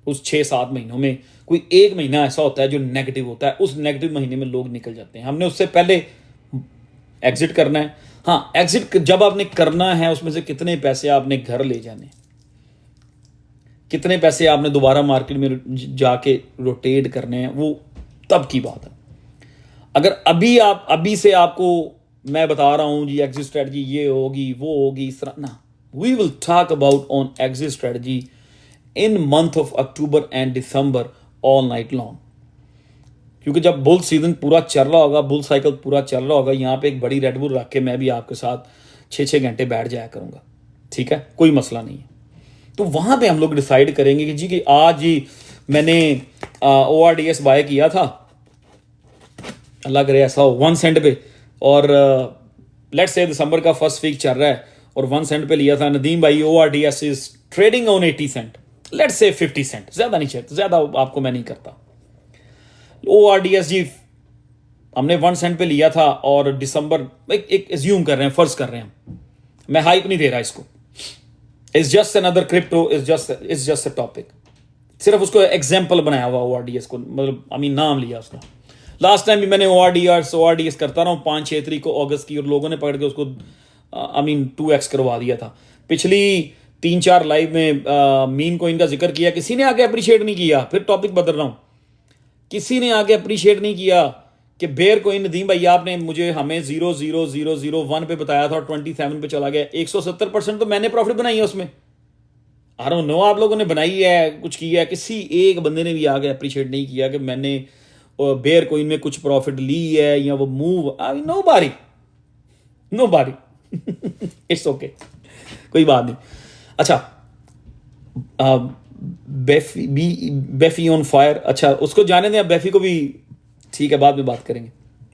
उस 6-7 महीनों में कोई एक महीना ऐसा होता है जो नेगेटिव होता है, उस नेगेटिव महीने में लोग निकल जाते हैं। हमने उससे पहले एग्जिट करना है। हाँ, एग्जिट जब आपने करना है उसमें से कितने पैसे आपने घर ले जाने, कितने पैसे आपने दोबारा मार्केट में जाके रोटेट करने हैं, वो तब की बात है। अगर अभी से आपको मैं बता रहा हूं जी एग्जिट स्ट्रेटजी ये होगी वो होगी इस तरह ना, we will talk about on exit strategy in month of October and December all night long. क्योंकि जब बुल सीजन पूरा चल रहा होगा, बुल साइकिल पूरा चल रहा होगा, यहाँ पे एक बड़ी रेड बुल रख के मैं भी आपके साथ 6-6 घंटे बैठ जाया करूंगा, ठीक है, कोई मसला नहीं है। तो वहां पे हम लोग डिसाइड करेंगे कि जी कि आज ही मैंने ORDS बाय किया था, अल्लाह करे ऐसा हो 1 सेंट पे, और लेट्स से दिसंबर का फर्स्ट वीक चल रहा है और 1 सेंट पे लिया था नदीम भाई, ORDS is trading on 80 cent, let's say 50 Saint, ज्यादा नहीं चाहिए, ज्यादा आपको मैं नहीं करता। ORDS जी हमने 1 सेंट पे लिया था और दिसंबर, एक एज्यूम कर रहे हैं, फर्ज कर रहे हैं, मैं हाइप नहीं दे रहा इसको, it's just another crypto, it's just a topic, सिर्फ उसको एग्जाम्पल बनाया हुआ ORDS को, मतलब नाम लिया उसका। लास्ट टाइम भी मैंने ORDS करता रहा हूँ 5-6 तारीख को अगस्त की, और लोगों ने पकड़ के उसको 2x करवा दिया था। पिछली 3-4 लाइव में मीन कोइन का जिक्र किया, किसी ने आके अप्रिशिएट नहीं किया, फिर टॉपिक बदल रहा हूँ, किसी ने आके अप्रिशिएट नहीं किया कि बेयर कोइन नदीम भाई आपने हमें 0.0001 पे बताया था और 27 पे चला गया, 170% तो मैंने प्रॉफिट बनाई है उसमें। आई डोंट नो आप लोगों ने बनाई है, कुछ किया है, किसी एक बंदे ने भी आगे अप्रिशिएट नहीं किया कि मैंने बेयर कोइन में कुछ प्रॉफिट ली है या वो मूव, नो बारी इट्स ओके, कोई बात नहीं। अच्छा, बेफी ऑन फायर, अच्छा उसको जाने दें, बेफी को भी ठीक है, बाद में बात करेंगे।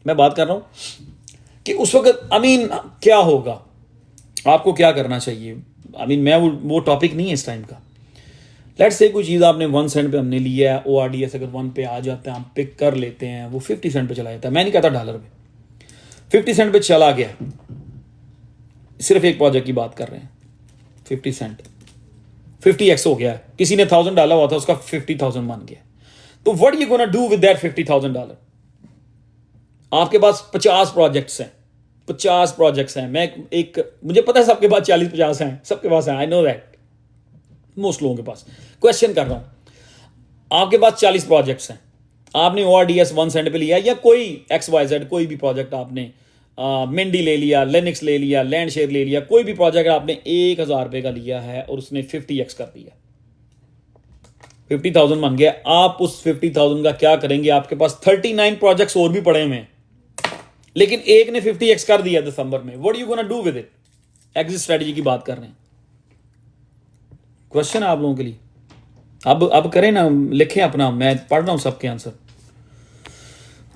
मैं बात कर रहा हूं कि उस वक्त क्या होगा, आपको क्या करना चाहिए। मैं वो टॉपिक नहीं है इस टाइम का। लेट्स से कोई चीज़ आपने 1 सेंट पे हमने लिया है, ORDS अगर 1 पे आ जाता है, हम पिक कर लेते हैं, वो 50 सेंट पे चला जाता है, मैं नहीं कहता डॉलर पे, 50 सेंट पे चला गया, सिर्फ एक प्रोजेक्ट की बात कर रहे हैं, 50 सेंट 50x हो गया है, किसी ने $1000 डाला हुआ था, उसका 50,000 बन गया, तो what you gonna do with that $50,000? आपके पास 50 प्रोजेक्ट्स हैं, 50 प्रोजेक्ट्स हैं, मुझे पता है सबके पास 40-50 हैं, सबके पास हैं, आई नो दैट, मोस्ट लोगों के पास। क्वेश्चन कर रहा हूं, आपके पास 40 प्रोजेक्ट्स हैं, आपने ORDS 1 सेंट पे लिया, या कोई XYZ कोई भी प्रोजेक्ट आपने, मिंडी ले लिया, लेनिक्स ले लिया, लैंड शेयर ले लिया, कोई भी प्रोजेक्ट आपने 1000 रुपए का लिया है और उसने 50x कर दिया, 50,000 बन गया, आप उस 50,000 का क्या करेंगे? आपके पास 39 प्रोजेक्ट्स और भी पड़े हुए हैं, लेकिन एक ने 50x कर दिया दिसंबर में, what you gonna do with it? Exit strategy की बात कर रहे हैं, क्वेश्चन है आप लोगों के लिए। अब करें ना, लिखें अपना, मैं पढ़ रहा हूं सबके आंसर।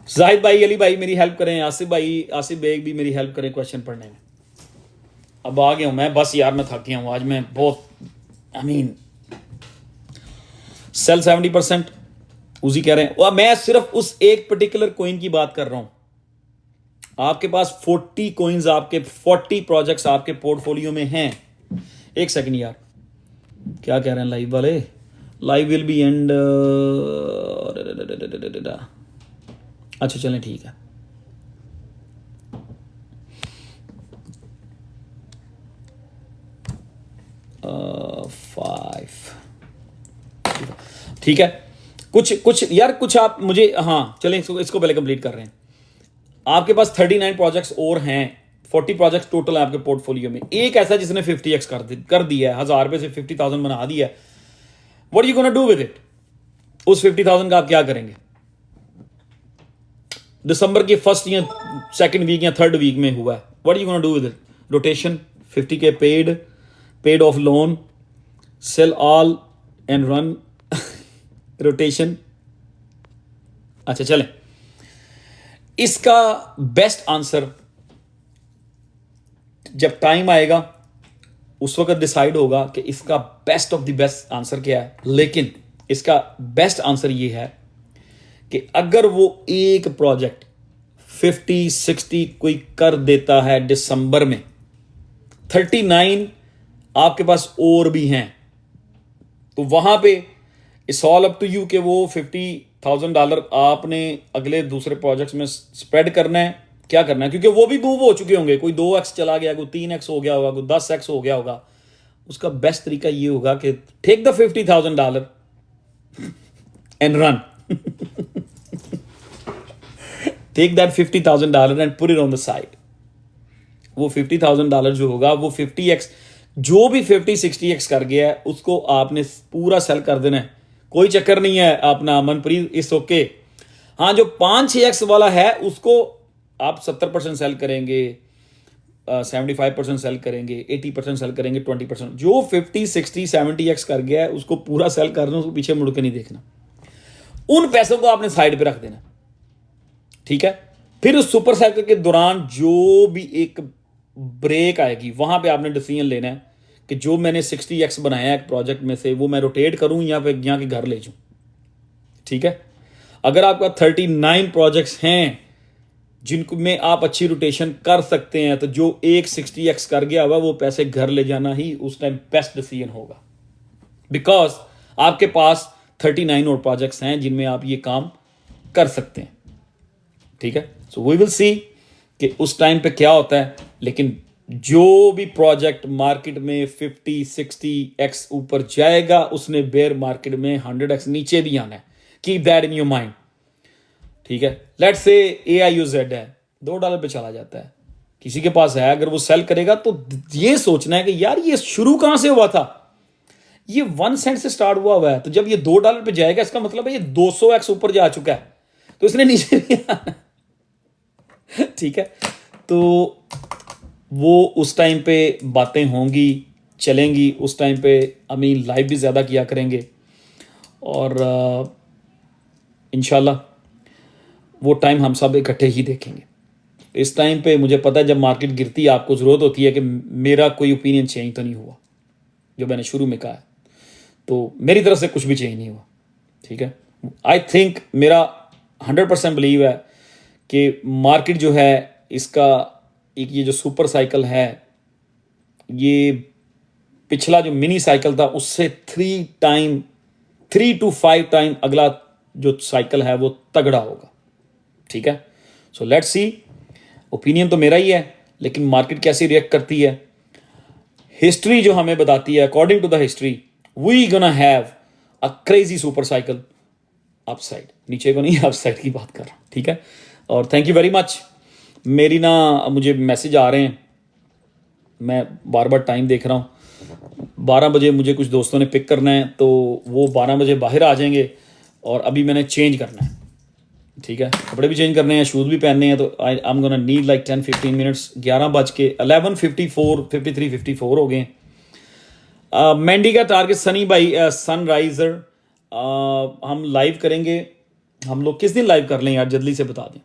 जाहिद भाई, अली भाई मेरी हेल्प करें, आसिफ बेग भी मेरी हेल्प करें क्वेश्चन पढ़ने में। अब आ गया हूं मैं, बस यार मैं थक गया हूं आज, मैं बहुत सेल 70% उसी कह रहे हैं, और मैं सिर्फ उस एक पर्टिकुलर कोइन की बात कर रहा हूं। आपके पास 40 कोइंस, आपके 40 प्रोजेक्ट्स आपके पोर्टफोलियो में हैं। एक सेकंड यार, क्या कह रहे हैं लाइव वाले? लाइव विल बी एंड, अच्छा चलें ठीक है। ठीक है, कुछ यार, कुछ आप मुझे, हाँ चलें, इसको पहले कंप्लीट कर रहे हैं। आपके पास 39 प्रोजेक्ट्स और हैं, 40 प्रोजेक्ट्स टोटल है आपके पोर्टफोलियो में। एक ऐसा जिसने 50x कर दिया है, 1000 रुपए से 50,000 बना दिया है, what you gonna do with it? उस 50,000 का आप क्या करेंगे? दिसंबर की फर्स्ट या सेकंड वीक या थर्ड वीक में हुआ है, what you gonna do with it? Rotation, 50K paid off loan, sell all and run rotation. अच्छा चलें, इसका बेस्ट आंसर जब टाइम आएगा उस वक्त डिसाइड होगा कि इसका best of the best answer क्या है। लेकिन इसका बेस्ट आंसर ये है कि अगर वो एक प्रोजेक्ट 50-60 कोई कर देता है दिसंबर में, 39 आपके पास और भी हैं, तो वहां पे it's all up to you कि वो $50,000 आपने अगले दूसरे प्रोजेक्ट्स में स्प्रेड करना है, क्या करना है, क्योंकि वो भी मूव हो चुके होंगे। कोई 2x चला गया, कोई 3x हो गया होगा, कोई 10x हो गया होगा। उसका बेस्ट तरीका ये होगा कि take the $50,000 and run. Take that $50,000 and put it on the side. वो $50,000 जो होगा वो 50x, जो भी 50-60x कर गया है उसको आपने पूरा सेल कर देना है। कोई चक्कर नहीं है अपना मनप्रीत, इस ओके। हाँ, जो 5-6x वाला है उसको आप 70% सेल करेंगे, 75% सेल करेंगे, 80% सेल करेंगे, 20%। जो 50-60-70x कर गया है उसको पूरा सेल करना, उसको पीछे मुड़ के नहीं देखना। उन पैसों को आपने साइड पे रख देना, ठीक है। फिर उस सुपर साइकिल के दौरान जो भी एक ब्रेक आएगी वहां पे आपने डिसीजन लेना है कि जो मैंने 60x बनाया है प्रोजेक्ट में से वो मैं रोटेट करूं या फिर यहाँ के घर ले जाऊं, ठीक है। अगर आपका 39 प्रोजेक्ट्स हैं जिनको में आप अच्छी रोटेशन कर सकते हैं, तो जो एक 60x कर गया हुआ वो पैसे घर ले जाना ही उस टाइम बेस्ट डिसीजन होगा, बिकॉज आपके पास 39 और प्रोजेक्ट्स हैं जिनमें आप ये काम कर सकते हैं, ठीक है। सो वी विल सी कि उस टाइम पे क्या होता है। लेकिन जो भी प्रोजेक्ट मार्केट में 50-60x ऊपर जाएगा उसने बेयर मार्केट में 100x नीचे भी आना है। Keep that in your mind, ठीक है। लेट्स से AIUZ है, $2 पे चला जाता है, किसी के पास है, अगर वो सेल करेगा तो ये सोचना है कि यार ये शुरू कहां से हुआ था, ये 1 सेंट से स्टार्ट हुआ है, तो जब ये $2 पे जाएगा इसका मतलब है ये 200x ऊपर जा चुका है, तो इसने नीचे नहीं आना, ठीक है। तो वो उस टाइम पे बातें होंगी, चलेंगी उस टाइम पे। अमीन लाइव भी ज़्यादा किया करेंगे और इंशाल्लाह वो टाइम हम सब इकट्ठे ही देखेंगे। इस टाइम पे मुझे पता है जब मार्केट गिरती है आपको ज़रूरत होती है कि मेरा कोई ओपिनियन चेंज तो नहीं हुआ, जो मैंने शुरू में कहा है, तो मेरी तरफ से कुछ भी चेंज नहीं हुआ, ठीक है। आई थिंक मेरा 100% बिलीव है कि मार्केट जो है इसका एक ये जो सुपर साइकिल है, ये पिछला जो मिनी साइकिल था उससे 3 to 5 टाइम अगला जो साइकिल है वो तगड़ा होगा, ठीक है। So let's see. ओपिनियन तो मेरा ही है, लेकिन मार्केट कैसे रिएक्ट करती है, हिस्ट्री जो हमें बताती है, according to the history we gonna have a crazy super cycle upside, नीचे को नहीं अपसाइड की बात कर रहा हूं, ठीक है। और थैंक यू वेरी मच। मेरी मुझे मैसेज आ रहे हैं, मैं बार बार टाइम देख रहा हूँ, 12 बजे मुझे कुछ दोस्तों ने पिक करना है, तो वो 12 बजे बाहर आ जाएंगे और अभी मैंने चेंज करना है, ठीक है। कपड़े भी चेंज करने हैं, शूज़ भी पहनने हैं, तो आई am gonna need like 10-15 minutes. 11:54 हो गए। मैंडी का टारगेट सनी भाई सनराइजर हम लाइव करेंगे। हम लोग किस दिन लाइव कर लें यार, जल्दी से बता दें।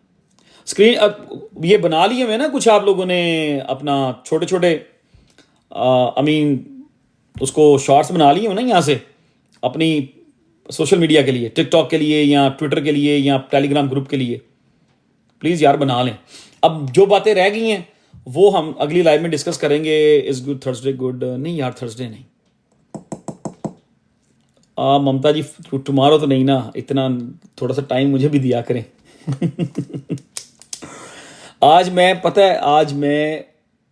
स्क्रीन अब ये बना लिए हुए ना कुछ आप लोगों ने अपना छोटे छोटे उसको शॉर्ट्स बना लिए हो ना यहाँ से अपनी सोशल मीडिया के लिए, टिकटॉक के लिए या ट्विटर के लिए या टेलीग्राम ग्रुप के लिए। प्लीज़ यार बना लें। अब जो बातें रह गई हैं वो हम अगली लाइव में डिस्कस करेंगे। Is good Thursday good? नहीं यार, थर्सडे नहीं। ममता जी टुमारो तो नहीं ना, इतना थोड़ा सा टाइम मुझे भी दिया करें। आज मैं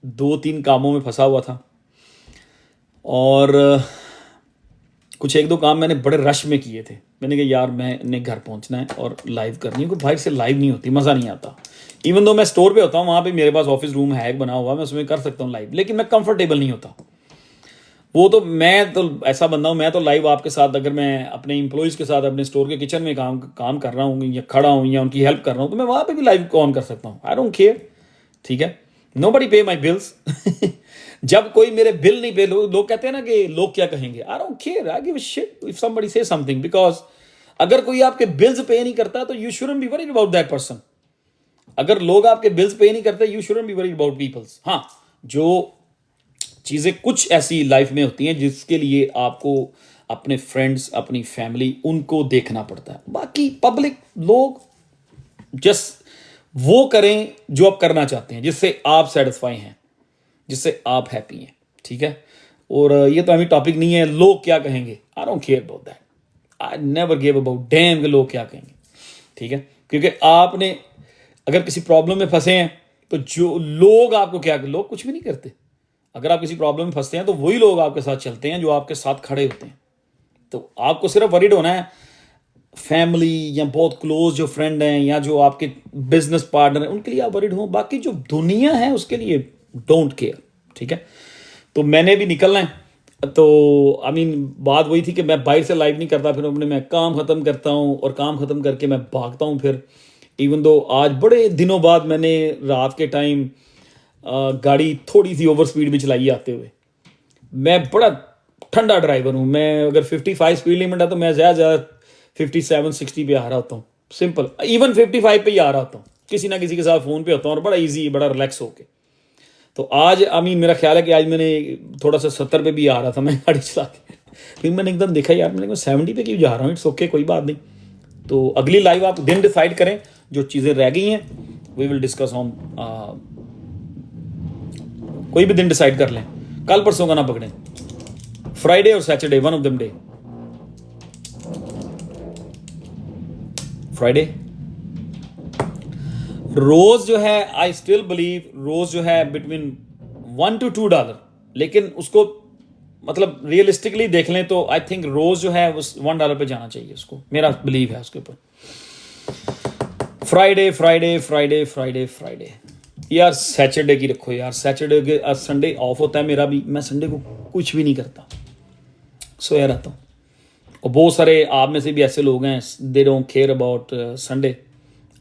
2-3 कामों में फंसा हुआ था और कुछ 1-2 काम मैंने बड़े रश में किए थे। मैंने कहा यार मैंने घर पहुंचना है और लाइव करनी है, क्योंकि बाहर से लाइव नहीं होती, मज़ा नहीं आता। इवन दो मैं स्टोर पे होता हूँ, वहाँ पे मेरे पास ऑफिस रूम है एक बना हुआ, मैं उसमें कर सकता हूँ लाइव, लेकिन मैं कंफर्टेबल नहीं होता। वो तो मैं तो ऐसा बंदा हूँ, मैं तो लाइव आपके साथ अगर मैं अपने एम्प्लॉयज़ के साथ अपने स्टोर के किचन में काम कर रहा हूँ या खड़ा हूँ या उनकी हेल्प कर रहा हूँ, तो मैं वहाँ पे भी लाइव ऑन कर सकता हूँ। आई डोंट केयर, ठीक है। नोबडी पे माई बिल्स। जब कोई मेरे बिल नहीं पे, लोग कहते हैं ना कि लोग क्या कहेंगे, I don't care, I give a shit if somebody say something, because अगर कोई आपके बिल्स पे नहीं करता तो you shouldn't be worried about that person. अगर लोग आपके बिल्स पे नहीं करते, you shouldn't be worried about peoples. हाँ, जो चीज़ें कुछ ऐसी लाइफ में होती हैं जिसके लिए आपको अपने फ्रेंड्स, अपनी फैमिली, उनको देखना पड़ता है। बाकी पब्लिक लोग जस्ट वो करें जो आप करना चाहते हैं, जिससे आप सेटिस्फाई हैं, जिससे आप हैप्पी हैं, ठीक है। और ये तो अभी टॉपिक नहीं है लोग क्या कहेंगे, I don't care about that, I never give about dam कि लोग क्या कहेंगे, ठीक है। क्योंकि आपने अगर किसी प्रॉब्लम में फंसे हैं तो जो लोग आपको क्या, लोग कुछ भी नहीं करते। अगर आप किसी प्रॉब्लम में फंसते हैं तो वही लोग आपके साथ चलते हैं जो आपके साथ खड़े होते हैं। तो आपको सिर्फ वरीड होना है फैमिली या बहुत क्लोज जो फ्रेंड हैं या जो आपके बिजनेस पार्टनर हैं, उनके लिए आप वरीड हो। बाकी जो दुनिया है उसके लिए डोंट केयर, ठीक है। तो मैंने भी निकलना है, तो आई मीन बात वही थी कि मैं बाहर से लाइव नहीं करता, फिर अपने मैं काम ख़त्म करता हूँ और काम ख़त्म करके मैं भागता हूँ। फिर इवन दो आज बड़े दिनों बाद मैंने रात के टाइम गाड़ी थोड़ी सी ओवर स्पीड में चलाई आते हुए। मैं बड़ा ठंडा ड्राइवर हूँ, मैं अगर 55 स्पीड लिमिट है तो मैं ज़्यादा 57-60 पे आ रहा होता हूँ, सिंपल। इवन 55 पे ही आ रहा होता हूँ, किसी ना किसी के साथ फ़ोन पे होता हूँ और बड़ा ईजी, बड़ा रिलैक्स होके। तो आज आई मेरा ख्याल है कि आज मैंने थोड़ा सा 70 पे भी आ रहा था मैं गाड़ी चला के, फिर मैंने एकदम देखा यार मैंने 70 पे क्यों जा रहा हूँ, इट्स ओके, कोई बात नहीं। तो अगली लाइव आप दिन डिसाइड करें, जो चीज़ें रह गई हैं वी विल डिस्कस ऑन, कोई भी दिन डिसाइड कर लें, कल परसों का ना पकड़ें, फ्राइडे और Saturday, one of them day. Friday रोज जो है, आई स्टिल बिलीव रोज जो है बिटवीन $1 to $2, लेकिन उसको मतलब रियलिस्टिकली देख लें तो आई थिंक रोज जो है उस $1 पे जाना चाहिए, उसको मेरा बिलीव है उसके ऊपर। Friday Friday Friday Friday Friday यार, सैटरडे की रखो यार, सैटरडे के संडे ऑफ होता है मेरा भी, मैं संडे को कुछ भी नहीं करता, सोया रहता हूँ। और बहुत सारे आप में से भी ऐसे लोग हैं they don't care about Sunday,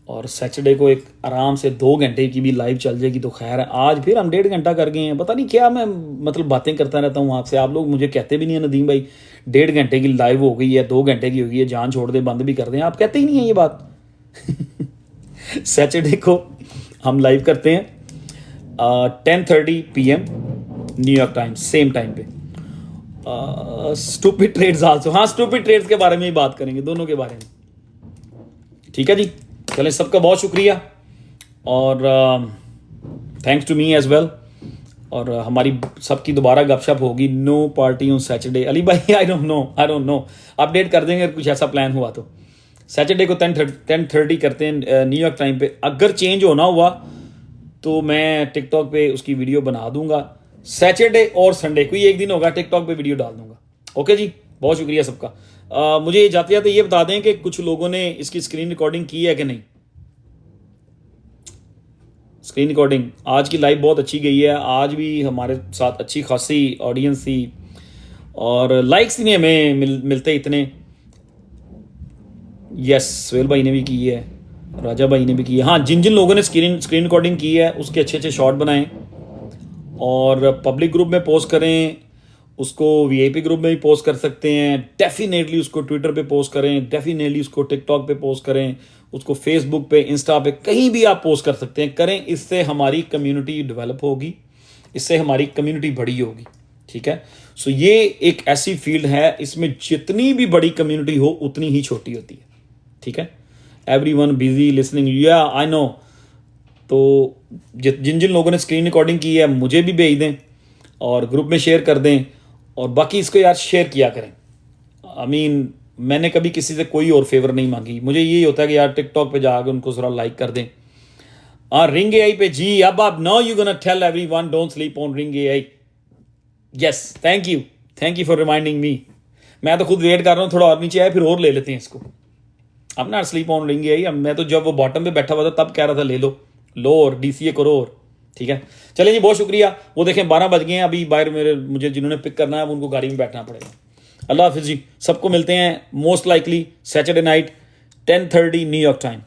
और सैटरडे को एक आराम से 2 घंटे की भी लाइव चल जाएगी तो खैर है। आज फिर हम 1.5 घंटा कर गए हैं, पता नहीं क्या मैं मतलब बातें करता रहता हूँ आपसे, आप लोग मुझे कहते भी नहीं है नदीम भाई 1.5 घंटे की लाइव हो गई है, 2 घंटे की हो गई है, जान छोड़ दे, बंद भी कर दें, आप कहते ही नहीं है ये बात। सैटरडे को हम लाइव करते हैं 10:30 PM New York time, same time पे। स्टूपिड ट्रेड्स आल्सो, हाँ स्टूपिड ट्रेड्स के बारे में ही बात करेंगे, दोनों के बारे में, ठीक है जी। चलें, सबका बहुत शुक्रिया और thanks to me as well. और हमारी सबकी दोबारा गपशप होगी, no party on Saturday. Ali भाई आई डोंट नो, अपडेट कर देंगे अगर कुछ ऐसा प्लान हुआ तो। सैटरडे को 10:30 करते हैं न्यूयॉर्क टाइम पे। अगर चेंज होना हुआ तो मैं टिकटॉक पे उसकी वीडियो बना दूंगा, सैटरडे और संडे कोई एक दिन होगा, टिकटॉक पे वीडियो डाल दूंगा। ओके जी, बहुत शुक्रिया सबका। मुझे जाते जाते ये बता दें कि कुछ लोगों ने इसकी स्क्रीन रिकॉर्डिंग की है कि नहीं। स्क्रीन रिकॉर्डिंग आज की लाइव बहुत अच्छी गई है, आज भी हमारे साथ अच्छी खासी ऑडियंस थी और लाइक्स नहीं हमें मिलते इतने। यस, सोहेल भाई ने भी की है, राजा भाई ने भी की है। हाँ, जिन जिन लोगों ने स्क्रीन रिकॉर्डिंग की है उसके अच्छे अच्छे शॉट बनाएं और पब्लिक ग्रुप में पोस्ट करें, उसको वीआईपी ग्रुप में भी पोस्ट कर सकते हैं, डेफिनेटली उसको ट्विटर पे पोस्ट करें, डेफिनेटली उसको टिकटॉक पे पोस्ट करें, उसको फेसबुक पे, इंस्टा पे, कहीं भी आप पोस्ट कर सकते हैं, करें। इससे हमारी कम्युनिटी डेवलप होगी, इससे हमारी कम्युनिटी बड़ी होगी, ठीक है। सो ये एक ऐसी फील्ड है, इसमें जितनी भी बड़ी कम्युनिटी हो उतनी ही छोटी होती है, ठीक है। एवरीवन बिजी लिसनिंग, या आई नो। तो जिन जिन लोगों ने स्क्रीन रिकॉर्डिंग की है मुझे भी भेज दें और ग्रुप में शेयर कर दें, और बाकी इसको यार शेयर किया करें। आई मीन मैंने कभी किसी से कोई और फेवर नहीं मांगी, मुझे यही होता है कि यार टिकटॉक पे जाकर उनको जरा लाइक कर दें। हाँ, रिंग एआई पे जी, अब आप know you gonna tell everyone don't sleep on ring AI. Yes, thank you for reminding me. मैं तो खुद वेट कर रहा हूँ, थोड़ा और नीचे आए फिर और ले लेते हैं इसको। अब ना स्लीप ऑन रिंग एआई, मैं तो जब वो बॉटम पे बैठा हुआ था तब कह रहा था ले लो और डीसीए करो और, ठीक है। चलिए जी, बहुत शुक्रिया। वो देखें 12 बज गए हैं, अभी बाहर मुझे जिन्होंने पिक करना है उनको गाड़ी में बैठना पड़ेगा। अल्लाह हाफिज़ जी, सबको मिलते हैं most likely Saturday night 10:30 New York time.